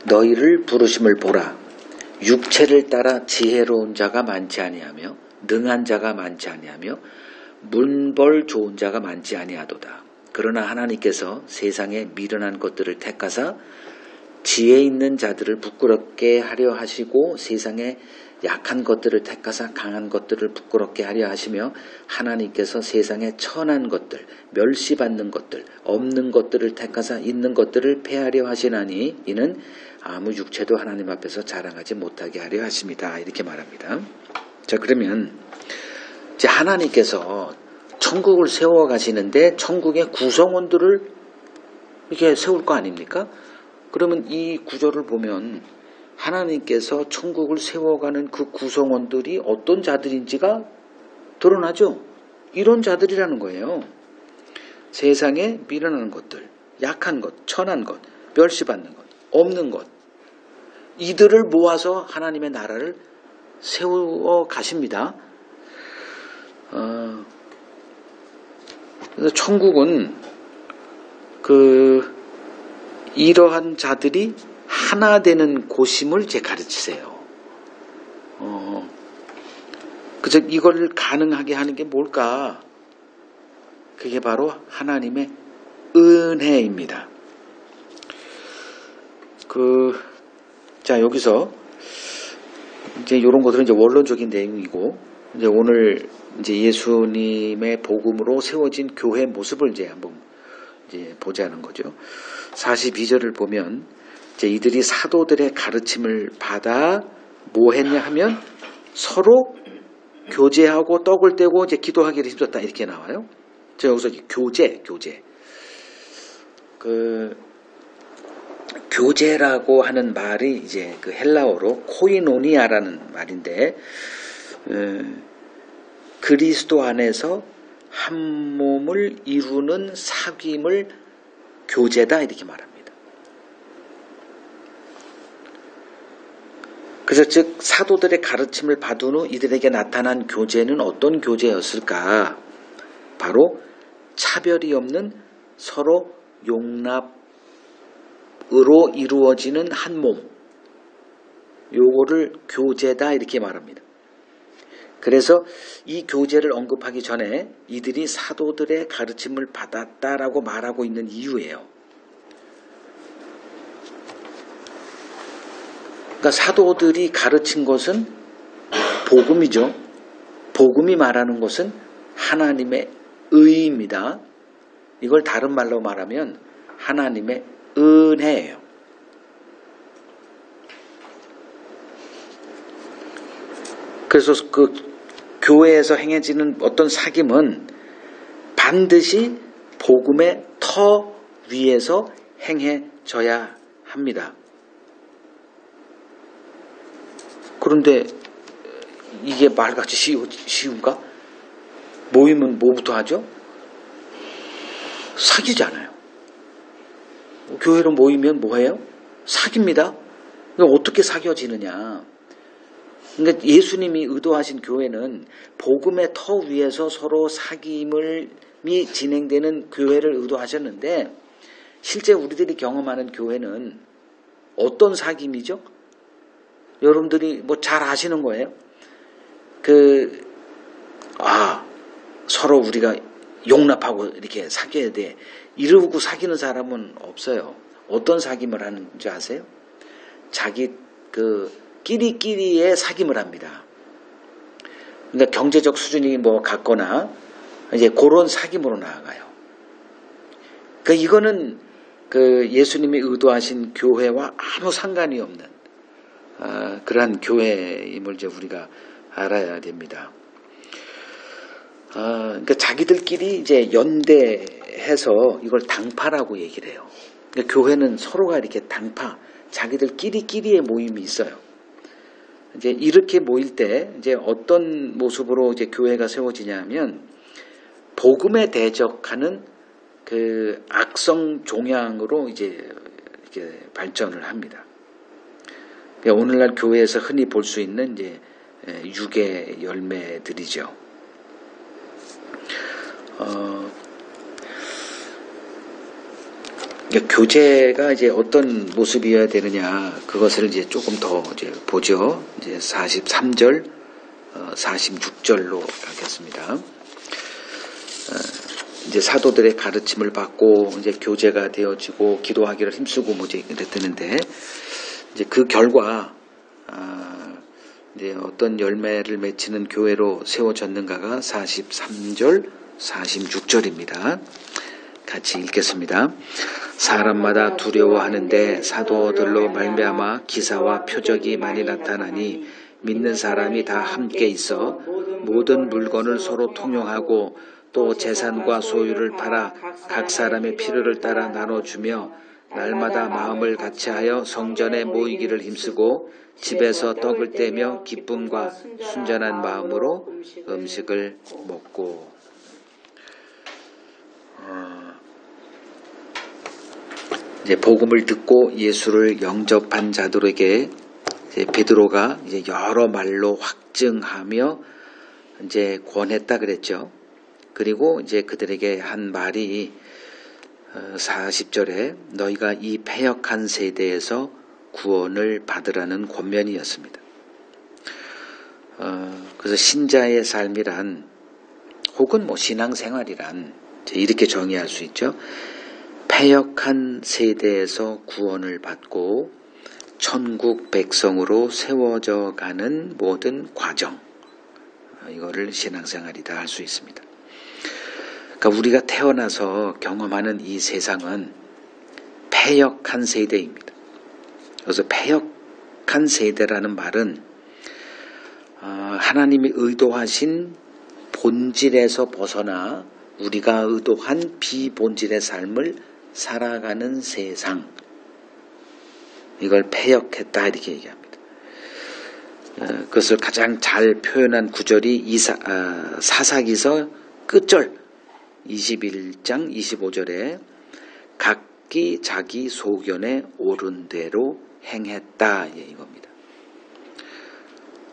너희를 부르심을 보라. 육체를 따라 지혜로운 자가 많지 아니하며 능한 자가 많지 아니하며 문벌 좋은 자가 많지 아니하도다. 그러나 하나님께서 세상에 미련한 것들을 택하사 지혜 있는 자들을 부끄럽게 하려 하시고 세상에 약한 것들을 택하사 강한 것들을 부끄럽게 하려 하시며 하나님께서 세상에 천한 것들, 멸시받는 것들, 없는 것들을 택하사 있는 것들을 폐하려 하시나니 이는 아무 육체도 하나님 앞에서 자랑하지 못하게 하려 하십니다. 이렇게 말합니다. 자, 그러면 이제 하나님께서 천국을 세워 가시는데 천국의 구성원들을 이렇게 세울 거 아닙니까? 그러면 이 구절을 보면 하나님께서 천국을 세워가는 그 구성원들이 어떤 자들인지가 드러나죠. 이런 자들이라는 거예요. 세상에 미련한 것들, 약한 것, 천한 것, 멸시받는 것, 없는 것, 이들을 모아서 하나님의 나라를 세워 가십니다. 그래서 천국은 이러한 자들이 하나 되는 곳임을 이제 가르치세요. 그저 이걸 가능하게 하는 게 뭘까? 그게 바로 하나님의 은혜입니다. 자, 여기서 이제 이런 것들은 이제 원론적인 내용이고, 이제 오늘 이제 예수님의 복음으로 세워진 교회 모습을 이제 한번 이제 보자는 거죠. 42절을 보면 이제 이들이 사도들의 가르침을 받아 뭐 했냐 하면 서로 교제하고 떡을 떼고 이제 기도하기를 힘썼다 이렇게 나와요. 저 여기서 교제. 교제라고 하는 말이 이제 그 헬라어로 코이노니아라는 말인데, 그리스도 안에서 한 몸을 이루는 사귐을 교제다 이렇게 말합니다. 그래서 즉 사도들의 가르침을 받은 후 이들에게 나타난 교제는 어떤 교제였을까? 바로 차별이 없는 서로 용납으로 이루어지는 한 몸. 요거를 교제다 이렇게 말합니다. 그래서 이 교제를 언급하기 전에 이들이 사도들의 가르침을 받았다라고 말하고 있는 이유예요. 그러니까 사도들이 가르친 것은 복음이죠. 복음이 말하는 것은 하나님의 의입니다. 이걸 다른 말로 말하면 하나님의 은혜예요. 그래서 그 교회에서 행해지는 어떤 사귐은 반드시 복음의 터 위에서 행해져야 합니다. 그런데 이게 말같이 쉬운가? 모이면 뭐부터 하죠? 사귀잖아요. 교회로 모이면 뭐해요? 사깁니다. 어떻게 사귀어지느냐? 그러니까 예수님이 의도하신 교회는 복음의 터 위에서 서로 사귐이 진행되는 교회를 의도하셨는데 실제 우리들이 경험하는 교회는 어떤 사귐이죠? 여러분들이 뭐 잘 아시는 거예요. 서로 우리가 용납하고 이렇게 사귀어야 돼. 이러고 사귀는 사람은 없어요. 어떤 사귐을 하는지 아세요? 자기 끼리끼리의 사귐을 합니다. 그러니까 경제적 수준이 뭐 같거나 이제 그런 사귐으로 나아가요. 그러니까 이거는 예수님이 의도하신 교회와 아무 상관이 없는 그러한 교회임을 이제 우리가 알아야 됩니다. 그러니까 자기들끼리 이제 연대해서 이걸 당파라고 얘기를 해요. 그러니까 교회는 서로가 이렇게 당파, 자기들끼리의 모임이 있어요. 이제 이렇게 모일 때 이제 어떤 모습으로 이제 교회가 세워지냐면 복음에 대적하는 악성 종양으로 이제 이렇게 발전을 합니다. 그러니까 오늘날 교회에서 흔히 볼 수 있는 이제 육의 열매들이죠. 그러니까 교제가 이제 어떤 모습이어야 되느냐 그것을 이제 조금 더 이제 보죠. 이제 43절, 46절로 가겠습니다. 이제 사도들의 가르침을 받고 이제 교제가 되어지고 기도하기를 힘쓰고 뭐 이제 이랬는데 이제 그 결과 이제 어떤 열매를 맺히는 교회로 세워졌는가가 43절, 46절입니다. 같이 읽겠습니다. 사람마다 두려워하는데 사도들로 말미암아 기사와 표적이 많이 나타나니 믿는 사람이 다 함께 있어 모든 물건을 서로 통용하고 또 재산과 소유를 팔아 각 사람의 필요를 따라 나눠주며 날마다 마음을 같이하여 성전에 모이기를 힘쓰고 집에서 떡을 떼며 기쁨과 순전한 마음으로 음식을 먹고. 이제 복음을 듣고 예수를 영접한 자들에게 이제 베드로가 이제 여러 말로 확증하며 이제 권했다 그랬죠. 그리고 이제 그들에게 한 말이 40절에 너희가 이 패역한 세대에서 구원을 받으라는 권면이었습니다. 그래서 신자의 삶이란 혹은 뭐 신앙생활이란 이렇게 정의할 수 있죠. 패역한 세대에서 구원을 받고 천국 백성으로 세워져 가는 모든 과정, 이거를 신앙생활이다 할 수 있습니다. 그러니까 우리가 태어나서 경험하는 이 세상은 패역한 세대입니다. 그래서 패역한 세대라는 말은 하나님이 의도하신 본질에서 벗어나 우리가 의도한 비본질의 삶을 살아가는 세상, 이걸 패역했다 이렇게 얘기합니다. 그것을 가장 잘 표현한 구절이 사사기서 끝절 21장 25절에 각기 자기 소견에 옳은 대로 행했다 이겁니다.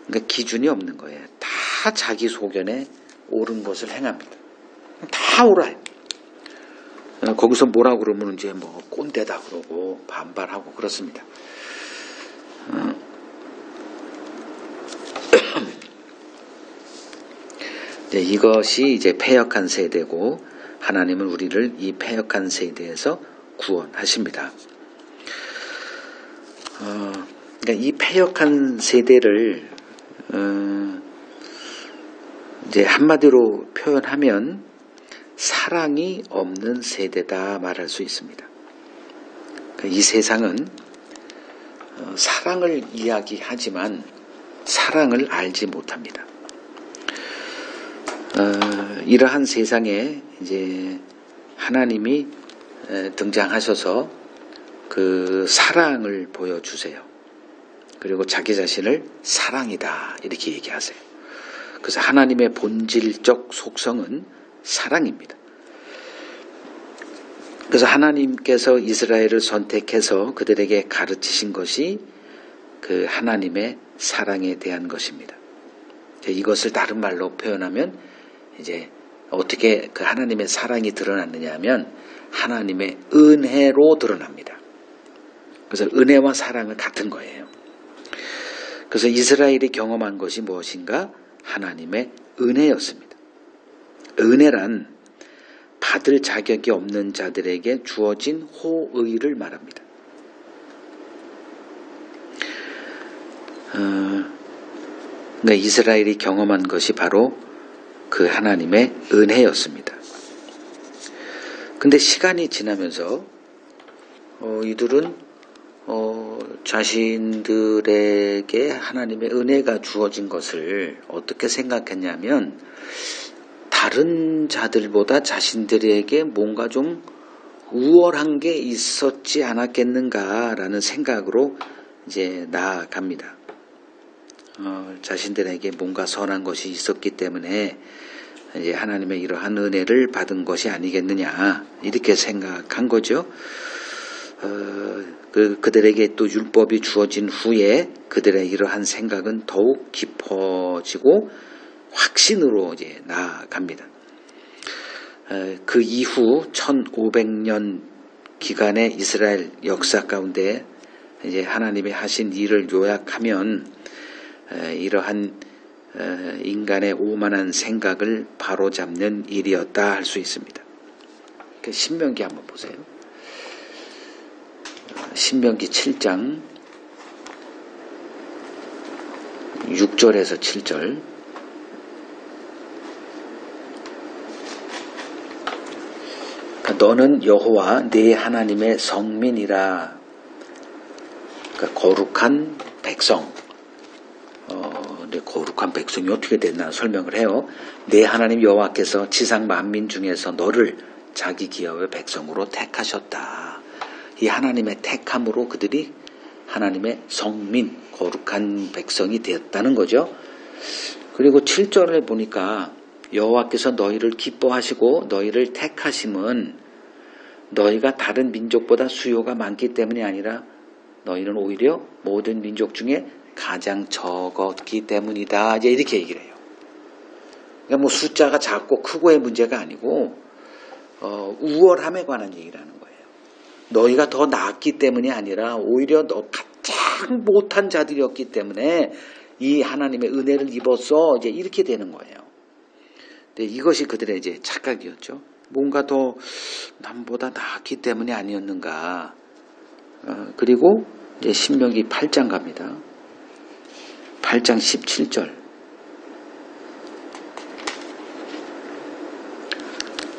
그러니까 기준이 없는 거예요. 다 자기 소견에 옳은 것을 행합니다. 다 옳아요. 거기서 뭐라고 그러면 이제 뭐 꼰대다 그러고 반발하고 그렇습니다. 이것이 이제 패역한 세대고 하나님은 우리를 이 패역한 세대에서 구원하십니다. 그러니까 이 패역한 세대를 이제 한마디로 표현하면 사랑이 없는 세대다 말할 수 있습니다. 그러니까 이 세상은 사랑을 이야기하지만 사랑을 알지 못합니다. 이러한 세상에 이제 하나님이 등장하셔서 그 사랑을 보여주세요. 그리고 자기 자신을 사랑이다 이렇게 얘기하세요. 그래서 하나님의 본질적 속성은 사랑입니다. 그래서 하나님께서 이스라엘을 선택해서 그들에게 가르치신 것이 그 하나님의 사랑에 대한 것입니다. 이것을 다른 말로 표현하면 이제 어떻게 그 하나님의 사랑이 드러났느냐 하면 하나님의 은혜로 드러납니다. 그래서 은혜와 사랑은 같은 거예요. 그래서 이스라엘이 경험한 것이 무엇인가? 하나님의 은혜였습니다. 은혜란 받을 자격이 없는 자들에게 주어진 호의를 말합니다. 그러니까 이스라엘이 경험한 것이 바로 그 하나님의 은혜였습니다. 근데 시간이 지나면서 이들은 자신들에게 하나님의 은혜가 주어진 것을 어떻게 생각했냐면 다른 자들보다 자신들에게 뭔가 좀 우월한 게 있었지 않았겠는가라는 생각으로 이제 나아갑니다. 자신들에게 뭔가 선한 것이 있었기 때문에 이제 하나님의 이러한 은혜를 받은 것이 아니겠느냐 이렇게 생각한 거죠. 그들에게 또 율법이 주어진 후에 그들의 이러한 생각은 더욱 깊어지고 확신으로 이제 나아갑니다. 그 이후 1500년 기간의 이스라엘 역사 가운데 이제 하나님이 하신 일을 요약하면 이러한 인간의 오만한 생각을 바로잡는 일이었다 할 수 있습니다. 신명기 한번 보세요. 신명기 7장 6절에서 7절 너는 여호와 네 하나님의 성민이라. 그러니까 거룩한 백성. 거룩한 백성이 어떻게 됐나 설명을 해요. 네 하나님 여호와께서 지상 만민 중에서 너를 자기 기업의 백성으로 택하셨다. 이 하나님의 택함으로 그들이 하나님의 성민, 거룩한 백성이 되었다는 거죠. 그리고 7절에 보니까 여호와께서 너희를 기뻐하시고 너희를 택하심은 너희가 다른 민족보다 수요가 많기 때문이 아니라 너희는 오히려 모든 민족 중에 가장 적었기 때문이다. 이제 이렇게 얘기를 해요. 그러니까 뭐 숫자가 작고 크고의 문제가 아니고 우월함에 관한 얘기를 하는 거예요. 너희가 더 나았기 때문이 아니라 오히려 너 가장 못한 자들이었기 때문에 이 하나님의 은혜를 입어서 이제 이렇게 되는 거예요. 근데 이것이 그들의 이제 착각이었죠. 뭔가 더 남보다 나았기 때문이 아니었는가. 그리고 이제 신명기 8장 갑니다. 8장 17절.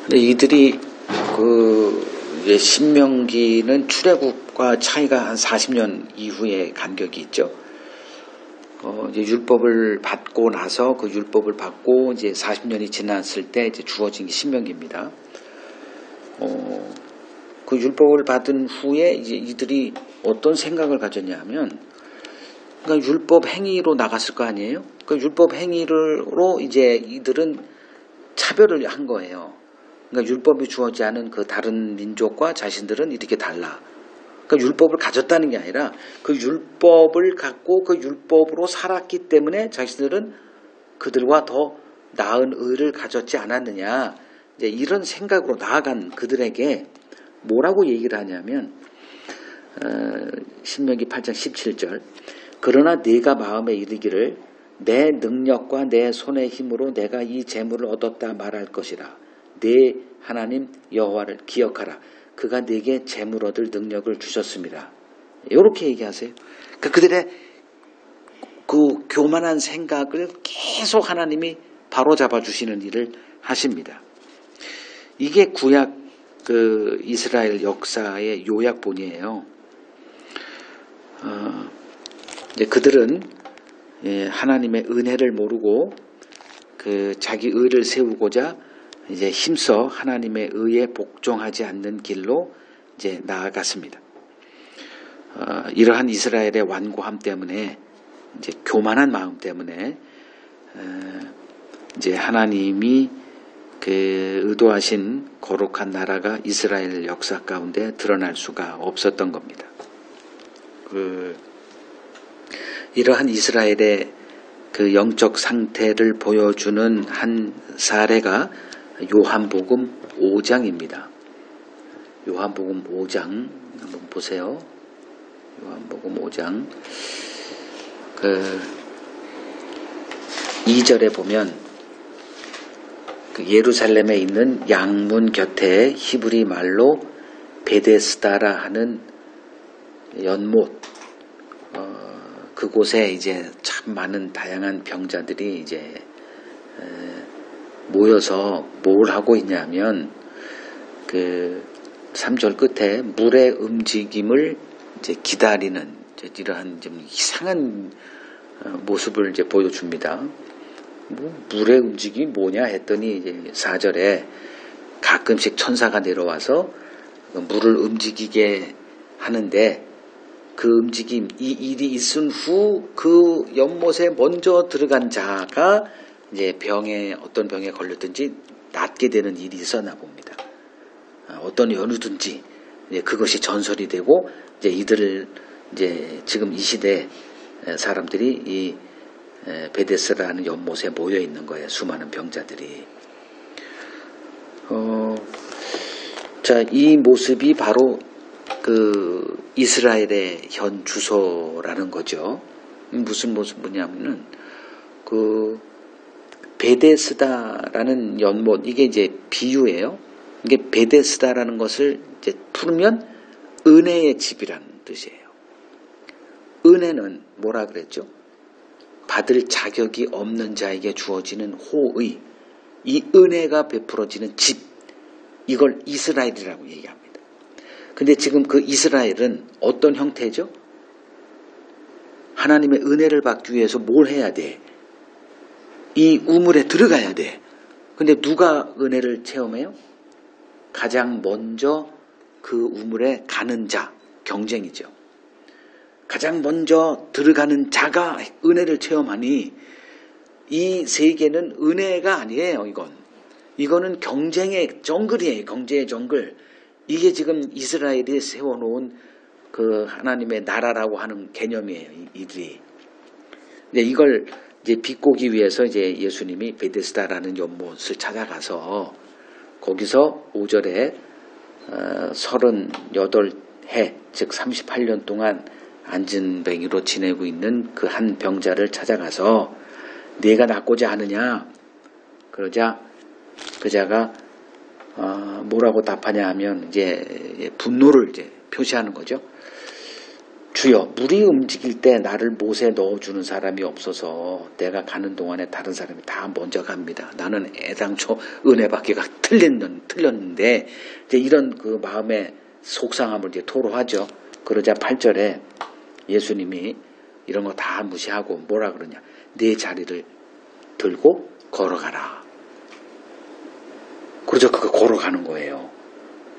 근데 이들이 이제 신명기는 출애굽과 차이가 한 40년 이후에 간격이 있죠. 이제 율법을 받고 나서 그 율법을 받고 이제 40년이 지났을 때 이제 주어진 게 신명기입니다. 그 율법을 받은 후에 이제 이들이 어떤 생각을 가졌냐면, 그러니까 율법 행위로 나갔을 거 아니에요? 그 율법 행위로 이제 이들은 차별을 한 거예요. 그러니까 율법이 주어지지 않은 그 다른 민족과 자신들은 이렇게 달라. 그러니까 율법을 가졌다는 게 아니라 그 율법을 갖고 그 율법으로 살았기 때문에 자신들은 그들과 더 나은 의를 가졌지 않았느냐. 이제 이런 생각으로 나아간 그들에게 뭐라고 얘기를 하냐면 신명기 8장 17절 그러나 네가 마음에 이르기를 내 능력과 내 손의 힘으로 내가 이 재물을 얻었다 말할 것이라. 네 하나님 여호와를 기억하라. 그가 네게 재물 얻을 능력을 주셨습니다. 이렇게 얘기하세요. 그러니까 그들의 그 교만한 생각을 계속 하나님이 바로잡아 주시는 일을 하십니다. 이게 구약 그 이스라엘 역사의 요약본이에요. 이제 그들은 하나님의 은혜를 모르고 그 자기 의를 세우고자 이제 힘써 하나님의 의에 복종하지 않는 길로 이제 나아갔습니다. 이러한 이스라엘의 완고함 때문에 이제 교만한 마음 때문에 이제 하나님이 그 의도하신 거룩한 나라가 이스라엘 역사 가운데 드러날 수가 없었던 겁니다. 이러한 이스라엘의 그 영적 상태를 보여주는 한 사례가 요한복음 5장입니다. 요한복음 5장 한번 보세요. 요한복음 5장 2절에 보면 그 예루살렘에 있는 양문 곁에 히브리 말로 베데스다라 하는 연못 그곳에 이제 참 많은 다양한 병자들이 이제 모여서 뭘 하고 있냐면 그 3절 끝에 물의 움직임을 이제 기다리는 이러한 좀 이상한 모습을 이제 보여줍니다. 물의 움직임이 뭐냐 했더니 이제 4절에 가끔씩 천사가 내려와서 물을 움직이게 하는데 그 움직임, 이 일이 있은 후 그 연못에 먼저 들어간 자가 이제 어떤 병에 걸렸든지 낫게 되는 일이 있었나 봅니다. 어떤 연우든지 이제 그것이 전설이 되고 이제 이들을 이제 지금 이 시대 사람들이 이 베데스라는 연못에 모여 있는 거예요. 수많은 병자들이. 자, 이 모습이 바로 그 이스라엘의 현 주소라는 거죠. 무슨 모습이냐면은 그 베데스다라는 연못 이게 이제 비유예요. 이게 베데스다라는 것을 이제 풀면 은혜의 집이라는 뜻이에요. 은혜는 뭐라 그랬죠? 받을 자격이 없는 자에게 주어지는 호의, 이 은혜가 베풀어지는 집, 이걸 이스라엘이라고 얘기합니다. 근데 지금 그 이스라엘은 어떤 형태죠? 하나님의 은혜를 받기 위해서 뭘 해야 돼? 이 우물에 들어가야 돼. 근데 누가 은혜를 체험해요? 가장 먼저 그 우물에 가는 자, 경쟁이죠. 가장 먼저 들어가는 자가 은혜를 체험하니 이 세계는 은혜가 아니에요. 이거는 경쟁의 정글이에요. 경쟁의 정글. 이게 지금 이스라엘이 세워놓은 그 하나님의 나라라고 하는 개념이에요. 이들이. 이걸 이제 비꼬기 위해서 이제 예수님이 베데스다라는 연못을 찾아가서 거기서 5절에 38해 즉 38년 동안 안진뱅이로 지내고 있는 그 한 병자를 찾아가서 네가 낫고자 하느냐 그러자 그 자가 뭐라고 답하냐 하면 이제 분노를 이제 표시하는 거죠. 주여, 물이 움직일 때 나를 못에 넣어주는 사람이 없어서 내가 가는 동안에 다른 사람이 다 먼저 갑니다. 나는 애당초 은혜 받기가 틀렸는데 이제 이런 그 마음의 속상함을 이제 토로하죠. 그러자 8절에 예수님이 이런 거 다 무시하고 뭐라 그러냐? 네 자리를 들고 걸어가라. 그러자 그거 걸어가는 거예요.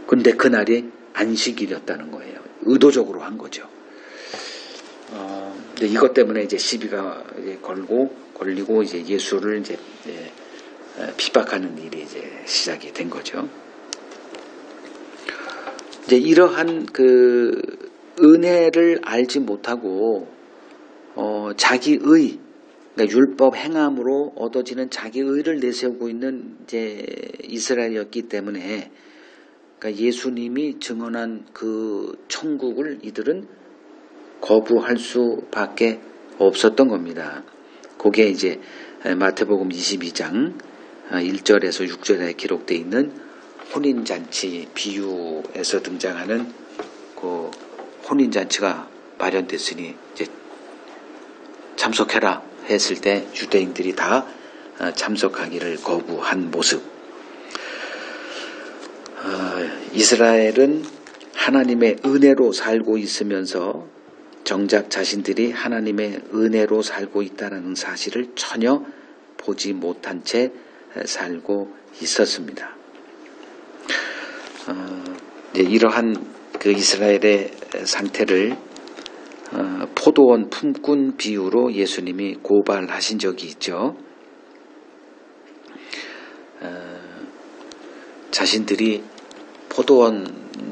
근데 그날이 안식일이었다는 거예요. 의도적으로 한 거죠. 근데 이것 때문에 이제 시비가 걸리고 이제 예수를 이제 핍박하는 일이 이제 시작이 된 거죠. 이제 이러한 그 은혜를 알지 못하고 자기의, 그러니까 율법 행함으로 얻어지는 자기의를 내세우고 있는 이제 이스라엘이었기 때문에, 그러니까 예수님이 증언한 그 천국을 이들은 거부할 수밖에 없었던 겁니다. 그게 이제 마태복음 22장 1절에서 6절에 기록되어 있는 혼인잔치 비유에서 등장하는 그 혼인잔치가 마련됐으니 이제 참석해라 했을 때 유대인들이 다 참석하기를 거부한 모습. 이스라엘은 하나님의 은혜로 살고 있으면서 정작 자신들이 하나님의 은혜로 살고 있다는 사실을 전혀 보지 못한 채 살고 있었습니다. 이러한 그 이스라엘의 상태를 포도원 품꾼 비유로 예수님이 고발하신 적이 있죠. 자신들이 포도원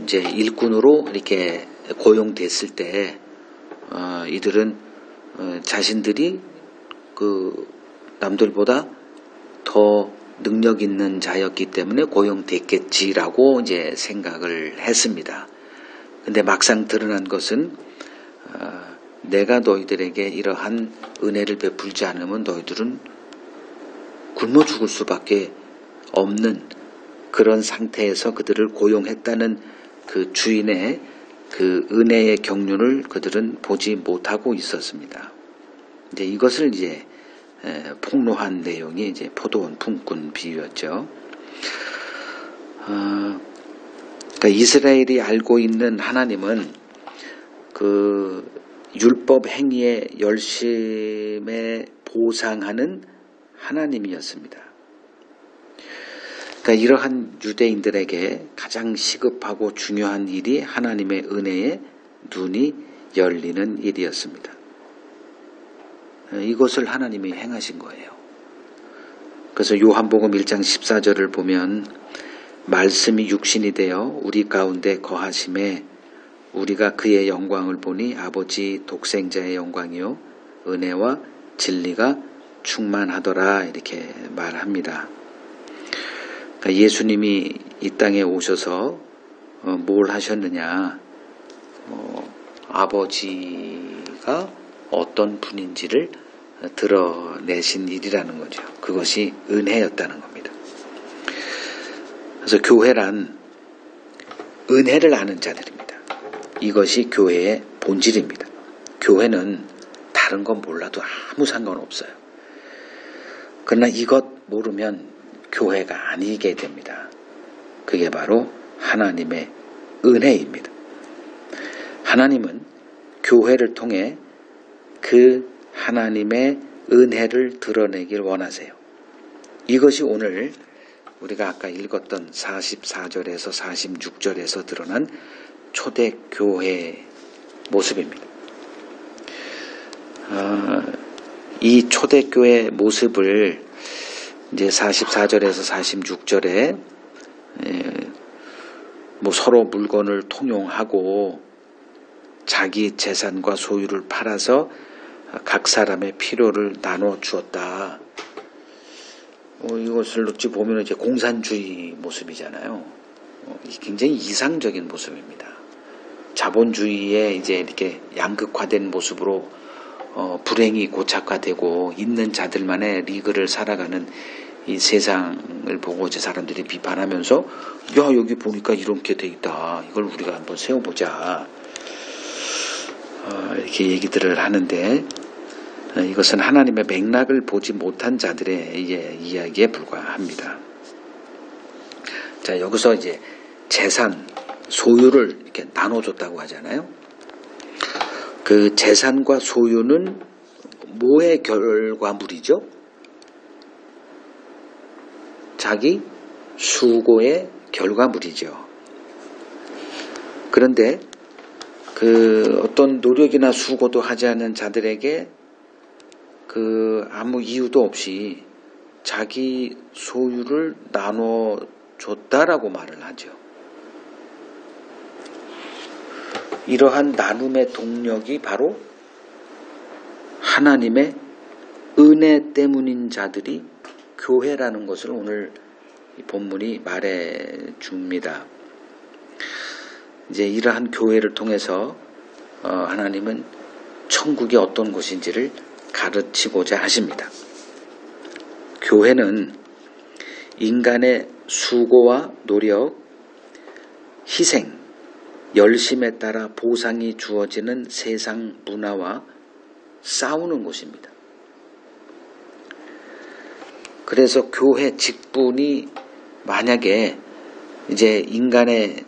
이제 일꾼으로 이렇게 고용됐을 때 이들은 자신들이 그 남들보다 더 능력 있는 자였기 때문에 고용됐겠지라고 이제 생각을 했습니다. 근데 막상 드러난 것은 내가 너희들에게 이러한 은혜를 베풀지 않으면 너희들은 굶어 죽을 수밖에 없는 그런 상태에서 그들을 고용했다는 그 주인의 그 은혜의 경륜을 그들은 보지 못하고 있었습니다. 이제 이것을 이제 폭로한 내용이 이제 포도원 품꾼 비유였죠. 그러니까 이스라엘이 알고 있는 하나님은 그 율법 행위의 열심에 보상하는 하나님이었습니다. 그러니까 이러한 유대인들에게 가장 시급하고 중요한 일이 하나님의 은혜에 눈이 열리는 일이었습니다. 이것을 하나님이 행하신 거예요. 그래서 요한복음 1장 14절을 보면 말씀이 육신이 되어 우리 가운데 거하심에 우리가 그의 영광을 보니 아버지 독생자의 영광이요 은혜와 진리가 충만하더라 이렇게 말합니다. 그러니까 예수님이 이 땅에 오셔서 뭘 하셨느냐, 아버지가 어떤 분인지를 드러내신 일이라는 거죠. 그것이 은혜였다는 겁니다. 그래서 교회란 은혜를 아는 자들입니다. 이것이 교회의 본질입니다. 교회는 다른 건 몰라도 아무 상관없어요. 그러나 이것 모르면 교회가 아니게 됩니다. 그게 바로 하나님의 은혜입니다. 하나님은 교회를 통해 그 하나님의 은혜를 드러내길 원하세요. 이것이 오늘 우리가 아까 읽었던 44절에서 46절에서 드러난 초대교회의 모습입니다. 이 초대교회의 모습을 이제 44절에서 46절에 서로 물건을 통용하고 자기 재산과 소유를 팔아서 각 사람의 필요를 나눠 주었다. 이것을 어찌 보면 이제 공산주의 모습이잖아요. 굉장히 이상적인 모습입니다. 자본주의에 이제 이렇게 양극화된 모습으로 불행이 고착화되고 있는 자들만의 리그를 살아가는 이 세상을 보고 이제 사람들이 비판하면서 야 여기 보니까 이렇게 돼 있다. 이걸 우리가 한번 세워보자. 이렇게 얘기들을 하는데 이것은 하나님의 맥락을 보지 못한 자들의 이야기에 불과합니다. 자, 여기서 이제 재산, 소유를 이렇게 나눠줬다고 하잖아요. 그 재산과 소유는 뭐의 결과물이죠? 자기 수고의 결과물이죠. 그런데 그 어떤 노력이나 수고도 하지 않은 자들에게 그 아무 이유도 없이 자기 소유를 나눠줬다라고 말을 하죠. 이러한 나눔의 동력이 바로 하나님의 은혜 때문인 자들이 교회라는 것을 오늘 이 본문이 말해 줍니다. 이제 이러한 교회를 통해서 하나님은 천국이 어떤 곳인지를 가르치고자 하십니다. 교회는 인간의 수고와 노력, 희생, 열심에 따라 보상이 주어지는 세상 문화와 싸우는 곳입니다. 그래서 교회 직분이 만약에 이제 인간의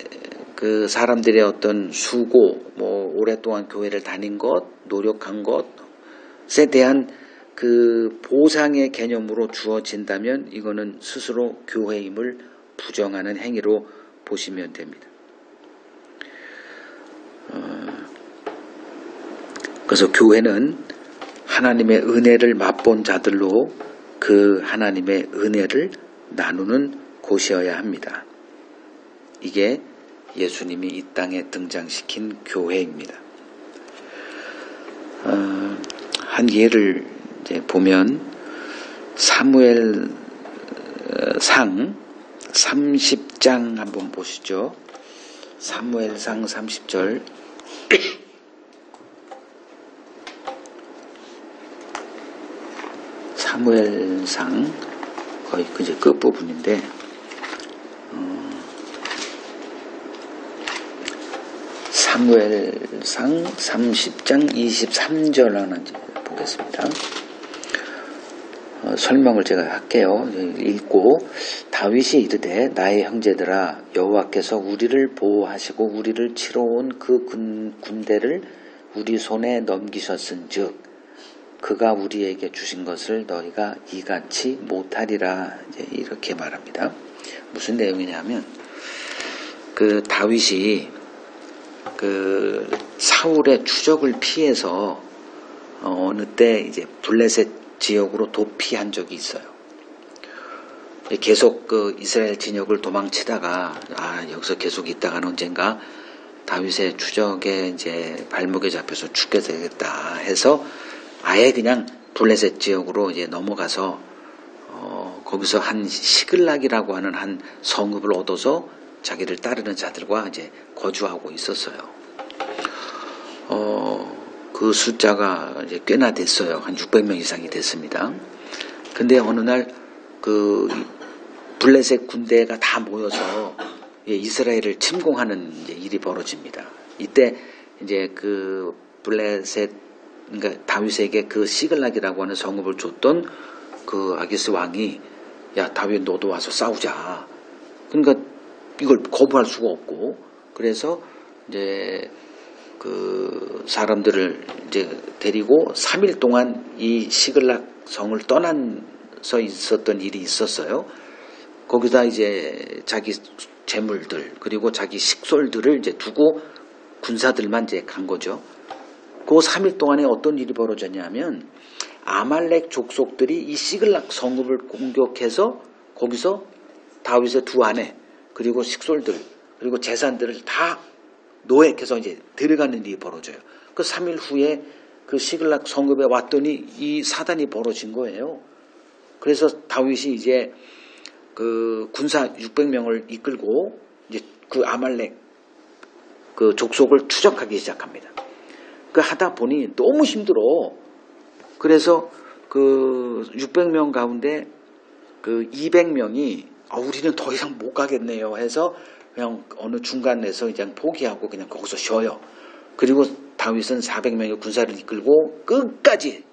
그 사람들의 어떤 수고, 오랫동안 교회를 다닌 것, 노력한 것에 대한 그 보상의 개념으로 주어진다면 이거는 스스로 교회임을 부정하는 행위로 보시면 됩니다. 그래서 교회는 하나님의 은혜를 맛본 자들로 그 하나님의 은혜를 나누는 곳이어야 합니다. 이게 예수님이 이 땅에 등장시킨 교회입니다. 한 예를 이제 보면 사무엘상 30장 한번 보시죠. 사무엘상 30절. 사무엘상 거의 이제 끝부분인데 사무엘상 30장 23절 하나 보겠습니다. 설명을 제가 할게요. 읽고 다윗이 이르되 나의 형제들아 여호와께서 우리를 보호하시고 우리를 치러 온 그 군대를 우리 손에 넘기셨은즉 그가 우리에게 주신 것을 너희가 이같이 못하리라 이렇게 말합니다. 무슨 내용이냐면 그 다윗이 그 사울의 추적을 피해서 어느 때 이제 블레셋 지역으로 도피한 적이 있어요. 계속 그 이스라엘 진역을 도망치다가 여기서 계속 있다가는 언젠가 다윗의 추적에 이제 발목에 잡혀서 죽게 되겠다 해서 아예 그냥 블레셋 지역으로 이제 넘어가서 거기서 한 시글락이라고 하는 한 성읍을 얻어서 자기를 따르는 자들과 이제 거주하고 있었어요. 그 숫자가 이제 꽤나 됐어요. 한 600명 이상이 됐습니다. 근데 어느 날 그 블레셋 군대가 다 모여서 이스라엘을 침공하는 이제 일이 벌어집니다. 이때 이제 그 블레셋 그러니까 다윗에게 그 시글락이라고 하는 성읍을 줬던 그 아기스 왕이 야 다윗 너도 와서 싸우자. 그러니까 이걸 거부할 수가 없고 그래서 이제 그 사람들을 이제 데리고 3일 동안 이 시글락 성을 떠나서 있었던 일이 있었어요. 거기다 이제 자기 재물들 그리고 자기 식솔들을 이제 두고 군사들만 이제 간 거죠. 그 3일 동안에 어떤 일이 벌어졌냐면 아말렉 족속들이 이 시글락 성읍을 공격해서 거기서 다윗의 두 아내 그리고 식솔들 그리고 재산들을 다 노획해서 이제 들어가는 일이 벌어져요. 그 3일 후에 그 시글락 성읍에 왔더니 이 사단이 벌어진 거예요. 그래서 다윗이 이제 그 군사 600명을 이끌고 이제 그 아말렉 그 족속을 추적하기 시작합니다. 그 하다 보니 너무 힘들어. 그래서 그 600명 가운데 그 200명이 우리는 더 이상 못 가겠네요 해서 그냥 어느 중간에서 그냥 포기하고 그냥 거기서 쉬어요. 그리고 다윗은 400명의 군사를 이끌고 끝까지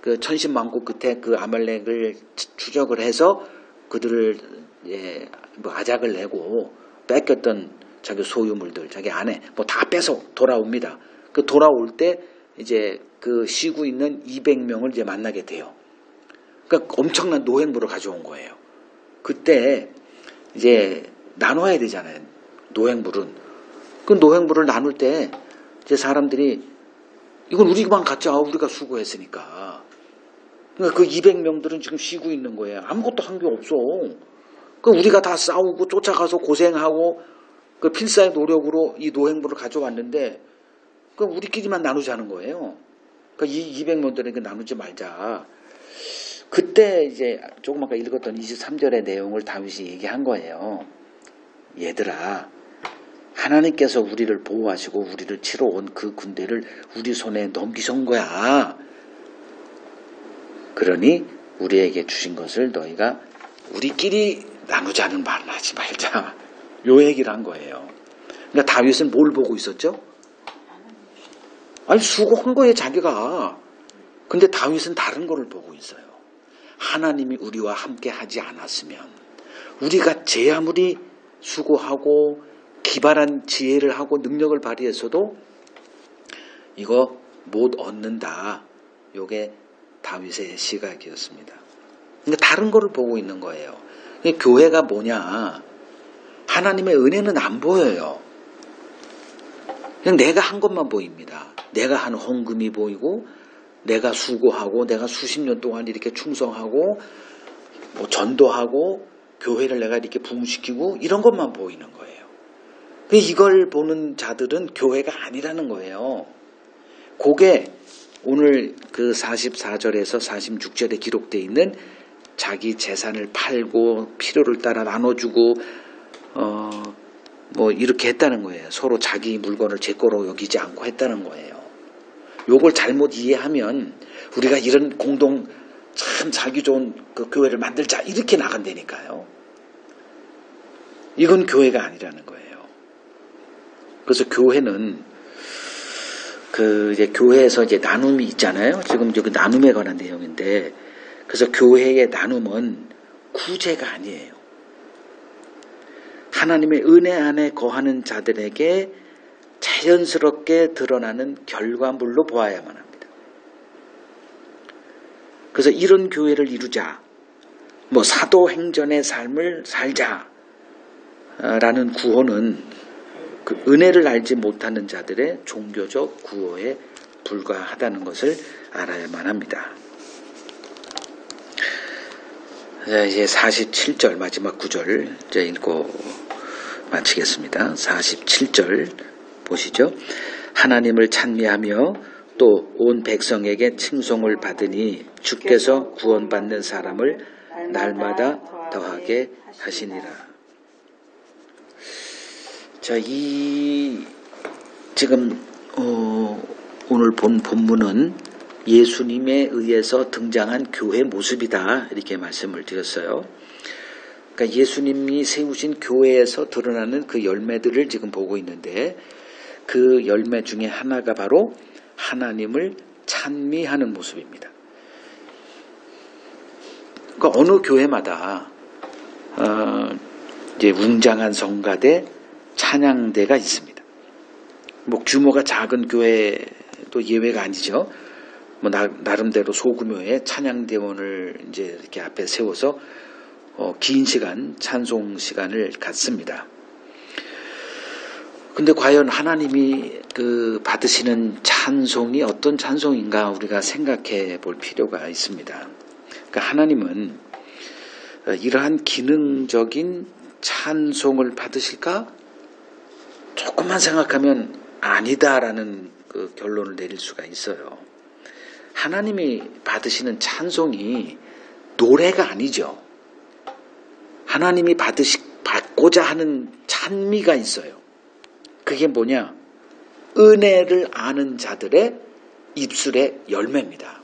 그 천신만고 끝에 그 아말렉을 추적을 해서 그들을 아작을 내고 뺏겼던 자기 소유물들, 자기 아내 뭐 다 뺏어 돌아옵니다. 그 돌아올 때 이제 그 쉬고 있는 200명을 이제 만나게 돼요. 그러니까 엄청난 노획물을 가져온 거예요. 그때 이제 나눠야 되잖아요. 노획물은. 그 노획물을 나눌 때 이제 사람들이 이건 우리만 갖자. 우리가 수고했으니까. 그러니까 그 200명들은 지금 쉬고 있는 거예요. 아무것도 한 게 없어. 그 우리가 다 싸우고 쫓아가서 고생하고 그 필사의 노력으로 이 노획물을 가져왔는데 그 우리끼리만 나누자는 거예요. 그러니까 이 200명들에게 나누지 말자. 그때 이제 조금 아까 읽었던 23절의 내용을 다윗이 얘기한 거예요. 얘들아, 하나님께서 우리를 보호하시고 우리를 치러 온 그 군대를 우리 손에 넘기신 거야. 그러니 우리에게 주신 것을 너희가 우리끼리 나누자는 말은 하지 말자. 요 얘기를 한 거예요. 그러니까 다윗은 뭘 보고 있었죠? 아니, 수고한 거예요, 자기가. 근데 다윗은 다른 거를 보고 있어요. 하나님이 우리와 함께 하지 않았으면, 우리가 제 아무리 수고하고 기발한 지혜를 하고 능력을 발휘해서도 이거 못 얻는다. 요게 다윗의 시각이었습니다. 그러니까 다른 거를 보고 있는 거예요. 교회가 뭐냐? 하나님의 은혜는 안 보여요. 그냥 내가 한 것만 보입니다. 내가 한 헌금이 보이고, 내가 수고하고, 내가 수십 년 동안 이렇게 충성하고, 뭐 전도하고, 교회를 내가 이렇게 부흥시키고, 이런 것만 보이는 거예요. 이걸 보는 자들은 교회가 아니라는 거예요. 그게 오늘 그 44절에서 46절에 기록되어 있는 자기 재산을 팔고 필요를 따라 나눠주고 뭐 이렇게 했다는 거예요. 서로 자기 물건을 제 거로 여기지 않고 했다는 거예요. 요걸 잘못 이해하면 우리가 이런 공동 참 살기 좋은 그 교회를 만들자 이렇게 나간다니까요. 이건 교회가 아니라는 거예요. 그래서 교회는 이제 교회에서 이제 나눔이 있잖아요. 지금 여기 나눔에 관한 내용인데, 그래서 교회의 나눔은 구제가 아니에요. 하나님의 은혜 안에 거하는 자들에게 자연스럽게 드러나는 결과물로 보아야만 합니다. 그래서 이런 교회를 이루자, 뭐 사도행전의 삶을 살자라는 구호는 그 은혜를 알지 못하는 자들의 종교적 구호에 불과하다는 것을 알아야만 합니다. 이제 47절 마지막 구절 이제 읽고 마치겠습니다. 47절 보시죠. 하나님을 찬미하며 또 온 백성에게 칭송을 받으니 주께서 구원받는 사람을 날마다 더하게 하시니라. 자, 지금 오늘 본 본문은 예수님에 의해서 등장한 교회 모습이다 이렇게 말씀을 드렸어요. 그러니까 예수님이 세우신 교회에서 드러나는 그 열매들을 지금 보고 있는데, 그 열매 중에 하나가 바로 하나님을 찬미하는 모습입니다. 그러니까 어느 교회마다 이제 웅장한 성가대, 찬양대가 있습니다. 뭐 규모가 작은 교회도 예외가 아니죠. 뭐 나름대로 소규모의 찬양대원을 이제 이렇게 앞에 세워서 긴 시간 찬송 시간을 갖습니다. 근데 과연 하나님이 그 받으시는 찬송이 어떤 찬송인가 우리가 생각해 볼 필요가 있습니다. 그러니까 하나님은 이러한 기능적인 찬송을 받으실까? 조금만 생각하면 아니다라는 그 결론을 내릴 수가 있어요. 하나님이 받으시는 찬송이 노래가 아니죠. 하나님이 받고자 하는 찬미가 있어요. 그게 뭐냐? 은혜를 아는 자들의 입술의 열매입니다.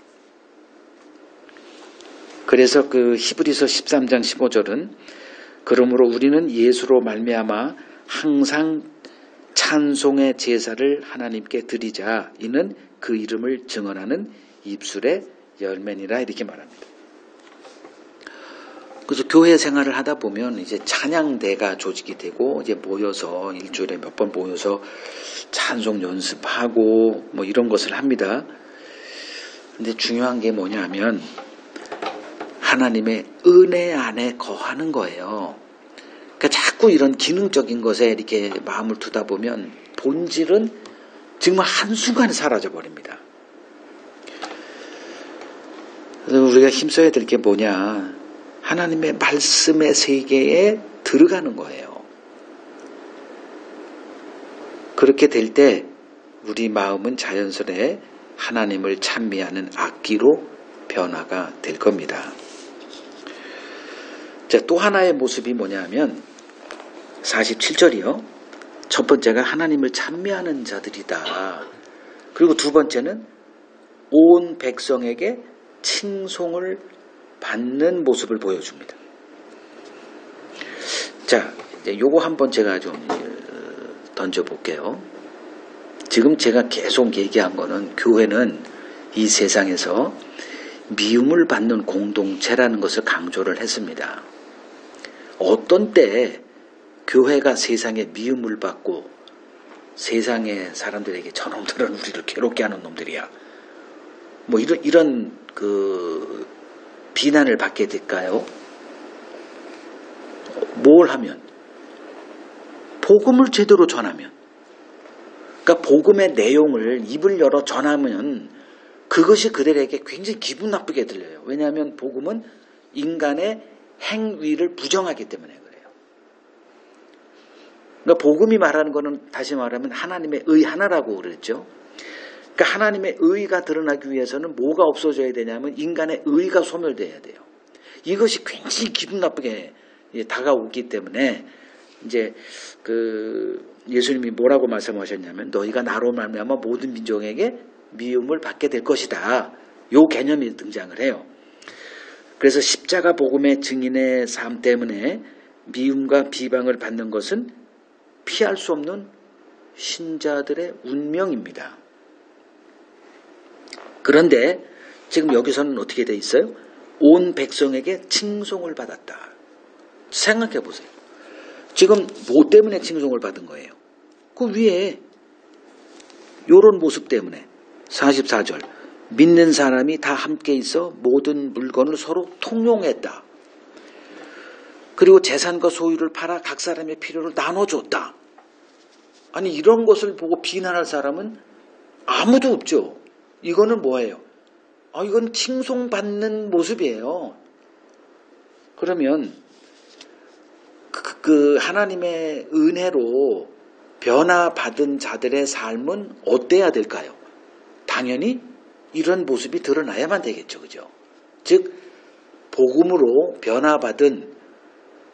그래서 그 히브리서 13장 15절은 그러므로 우리는 예수로 말미암아 항상 찬송의 제사를 하나님께 드리자. 이는 그 이름을 증언하는 입술의 열매니라 이렇게 말합니다. 그래서 교회 생활을 하다 보면 이제 찬양대가 조직이 되고 이제 모여서 일주일에 몇 번 모여서 찬송 연습하고 뭐 이런 것을 합니다. 근데 중요한 게 뭐냐면 하나님의 은혜 안에 거하는 거예요. 그러니까 자꾸 이런 기능적인 것에 이렇게 마음을 두다 보면 본질은 정말 한순간에 사라져 버립니다. 그래서 우리가 힘써야 될 게 뭐냐? 하나님의 말씀의 세계에 들어가는 거예요. 그렇게 될 때 우리 마음은 자연스레 하나님을 찬미하는 악기로 변화가 될 겁니다. 자, 또 하나의 모습이 뭐냐면 47절이요. 첫 번째가 하나님을 찬미하는 자들이다. 그리고 두 번째는 온 백성에게 칭송을 받는 모습을 보여줍니다. 자, 이제 요거 한번 제가 좀 던져볼게요. 지금 제가 계속 얘기한 거는 교회는 이 세상에서 미움을 받는 공동체라는 것을 강조를 했습니다. 어떤 때 교회가 세상에 미움을 받고 세상의 사람들에게 저놈들은 우리를 괴롭게 하는 놈들이야. 뭐 이런 그 비난을 받게 될까요? 뭘 하면? 복음을 제대로 전하면. 그러니까 복음의 내용을 입을 열어 전하면 그것이 그들에게 굉장히 기분 나쁘게 들려요. 왜냐하면 복음은 인간의 행위를 부정하기 때문에 그래요. 그러니까 복음이 말하는 것은 다시 말하면 하나님의 의 하나라고 그랬죠. 그러니까 하나님의 의가 드러나기 위해서는 뭐가 없어져야 되냐면 인간의 의가 소멸돼야 돼요. 이것이 굉장히 기분 나쁘게 다가오기 때문에 이제 예수님이 뭐라고 말씀하셨냐면 너희가 나로 말미암아 모든 민족에게 미움을 받게 될 것이다. 요 개념이 등장을 해요. 그래서 십자가 복음의 증인의 삶 때문에 미움과 비방을 받는 것은 피할 수 없는 신자들의 운명입니다. 그런데 지금 여기서는 어떻게 돼 있어요? 온 백성에게 칭송을 받았다. 생각해 보세요. 지금 뭐 때문에 칭송을 받은 거예요? 그 위에 요런 모습 때문에 44절 믿는 사람이 다 함께 있어 모든 물건을 서로 통용했다. 그리고 재산과 소유를 팔아 각 사람의 필요를 나눠줬다. 아니 이런 것을 보고 비난할 사람은 아무도 없죠. 이거는 뭐예요? 이건 칭송받는 모습이에요. 그러면 그 하나님의 은혜로 변화받은 자들의 삶은 어때야 될까요? 당연히 이런 모습이 드러나야만 되겠죠. 그죠? 즉 복음으로 변화받은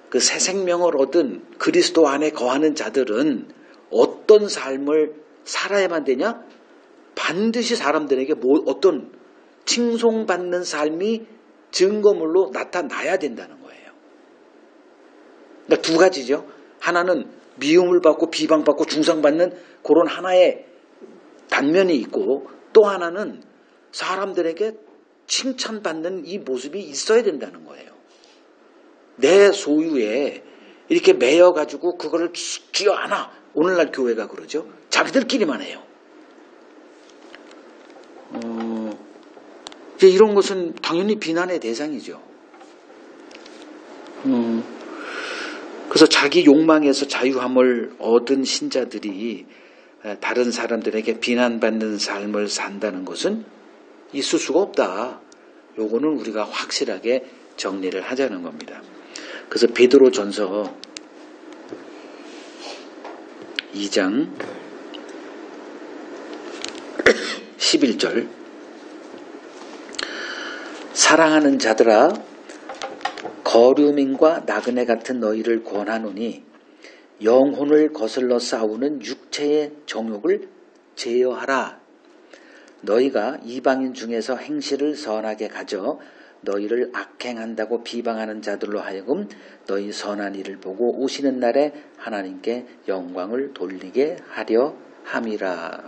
그 새 생명을 얻은 그리스도 안에 거하는 자들은 어떤 삶을 살아야만 되냐? 반드시 사람들에게 어떤 칭송받는 삶이 증거물로 나타나야 된다는 거예요. 그러니까 두 가지죠. 하나는 미움을 받고 비방받고 중상받는 그런 하나의 단면이 있고 또 하나는 사람들에게 칭찬받는 이 모습이 있어야 된다는 거예요. 내 소유에 이렇게 매여가지고 그거를 쥐어 안아. 오늘날 교회가 그러죠. 자기들끼리만 해요. 이제 이런 것은 당연히 비난의 대상이죠. 그래서 자기 욕망에서 자유함을 얻은 신자들이 다른 사람들에게 비난받는 삶을 산다는 것은 있을 수가 없다. 요거는 우리가 확실하게 정리를 하자는 겁니다. 그래서 베드로전서 2장 11절 사랑하는 자들아 거류민과 나그네 같은 너희를 권하노니 영혼을 거슬러 싸우는 육체의 정욕을 제어하라. 너희가 이방인 중에서 행실을 선하게 가져 너희를 악행한다고 비방하는 자들로 하여금 너희 선한 일을 보고 오시는 날에 하나님께 영광을 돌리게 하려 함이라.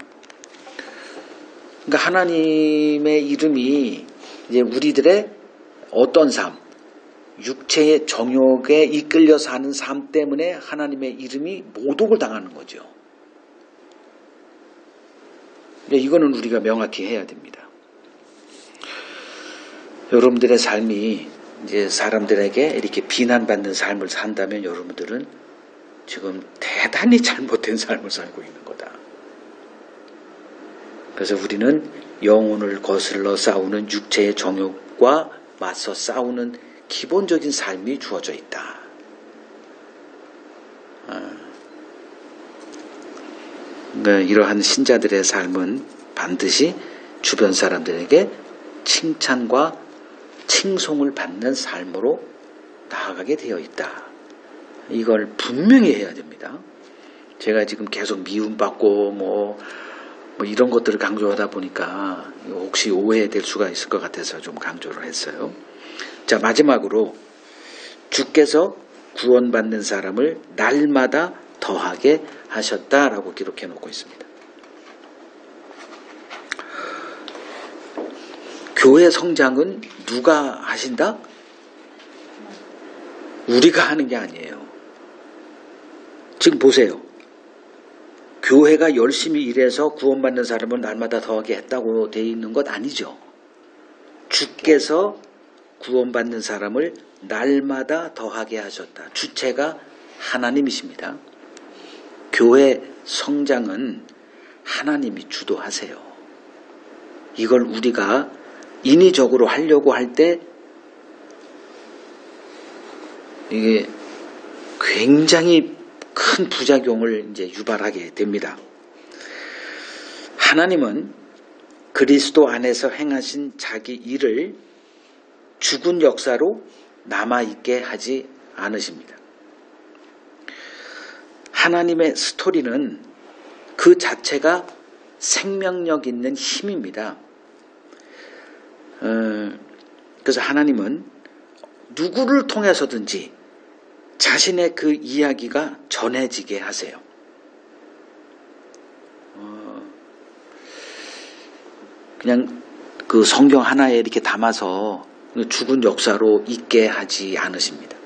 그러니까 하나님의 이름이 이제 우리들의 어떤 삶, 육체의 정욕에 이끌려 사는 삶 때문에 하나님의 이름이 모독을 당하는 거죠. 이거는 우리가 명확히 해야 됩니다. 여러분들의 삶이 이제 사람들에게 이렇게 비난받는 삶을 산다면 여러분들은 지금 대단히 잘못된 삶을 살고 있는 거다. 그래서 우리는 영혼을 거슬러 싸우는 육체의 정욕과 맞서 싸우는 기본적인 삶이 주어져 있다. 이러한 신자들의 삶은 반드시 주변 사람들에게 칭찬과 칭송을 받는 삶으로 나아가게 되어 있다. 이걸 분명히 해야 됩니다. 제가 지금 계속 미움받고 뭐 이런 것들을 강조하다 보니까 혹시 오해될 수가 있을 것 같아서 좀 강조를 했어요. 자, 마지막으로 주께서 구원받는 사람을 날마다 더하게 하셨다라고 기록해 놓고 있습니다. 교회 성장은 누가 하신다? 우리가 하는 게 아니에요. 지금 보세요. 교회가 열심히 일해서 구원받는 사람을 날마다 더하게 했다고 되어 있는 것 아니죠. 주께서 구원받는 사람을 날마다 더하게 하셨다. 주체가 하나님이십니다. 교회 성장은 하나님이 주도하세요. 이걸 우리가 인위적으로 하려고 할 때 이게 굉장히 큰 부작용을 이제 유발하게 됩니다. 하나님은 그리스도 안에서 행하신 자기 일을 죽은 역사로 남아있게 하지 않으십니다. 하나님의 스토리는 그 자체가 생명력 있는 힘입니다. 그래서 하나님은 누구를 통해서든지 자신의 그 이야기가 전해지게 하세요. 그냥 그 성경 하나에 이렇게 담아서 죽은 역사로 있게 하지 않으십니다.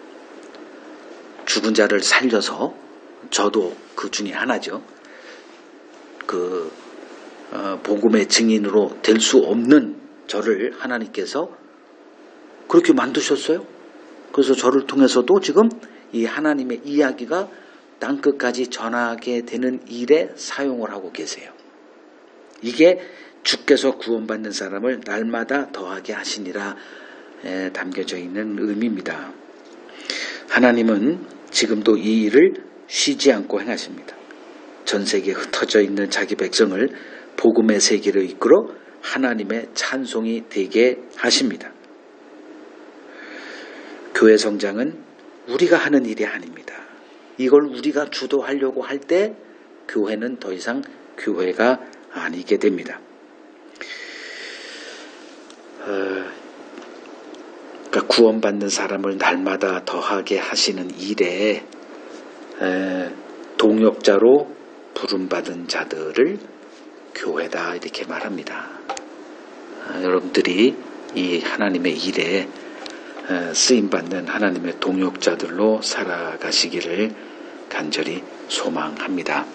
죽은 자를 살려서 저도 그 중에 하나죠. 그 복음의 증인으로 될 수 없는 저를 하나님께서 그렇게 만드셨어요. 그래서 저를 통해서도 지금 이 하나님의 이야기가 땅끝까지 전하게 되는 일에 사용을 하고 계세요. 이게 주께서 구원받는 사람을 날마다 더하게 하시니라 담겨져 있는 의미입니다. 하나님은 지금도 이 일을 쉬지 않고 행하십니다. 전 세계에 흩어져 있는 자기 백성을 복음의 세계로 이끌어 하나님의 찬송이 되게 하십니다. 교회 성장은 우리가 하는 일이 아닙니다. 이걸 우리가 주도하려고 할 때 교회는 더 이상 교회가 아니게 됩니다. 그러니까 구원받는 사람을 날마다 더하게 하시는 일에 동역자로 부름받은 자들을 교회다 이렇게 말합니다. 여러분들이 이 하나님의 일에 쓰임받는 하나님의 동역자들로 살아가시기를 간절히 소망합니다.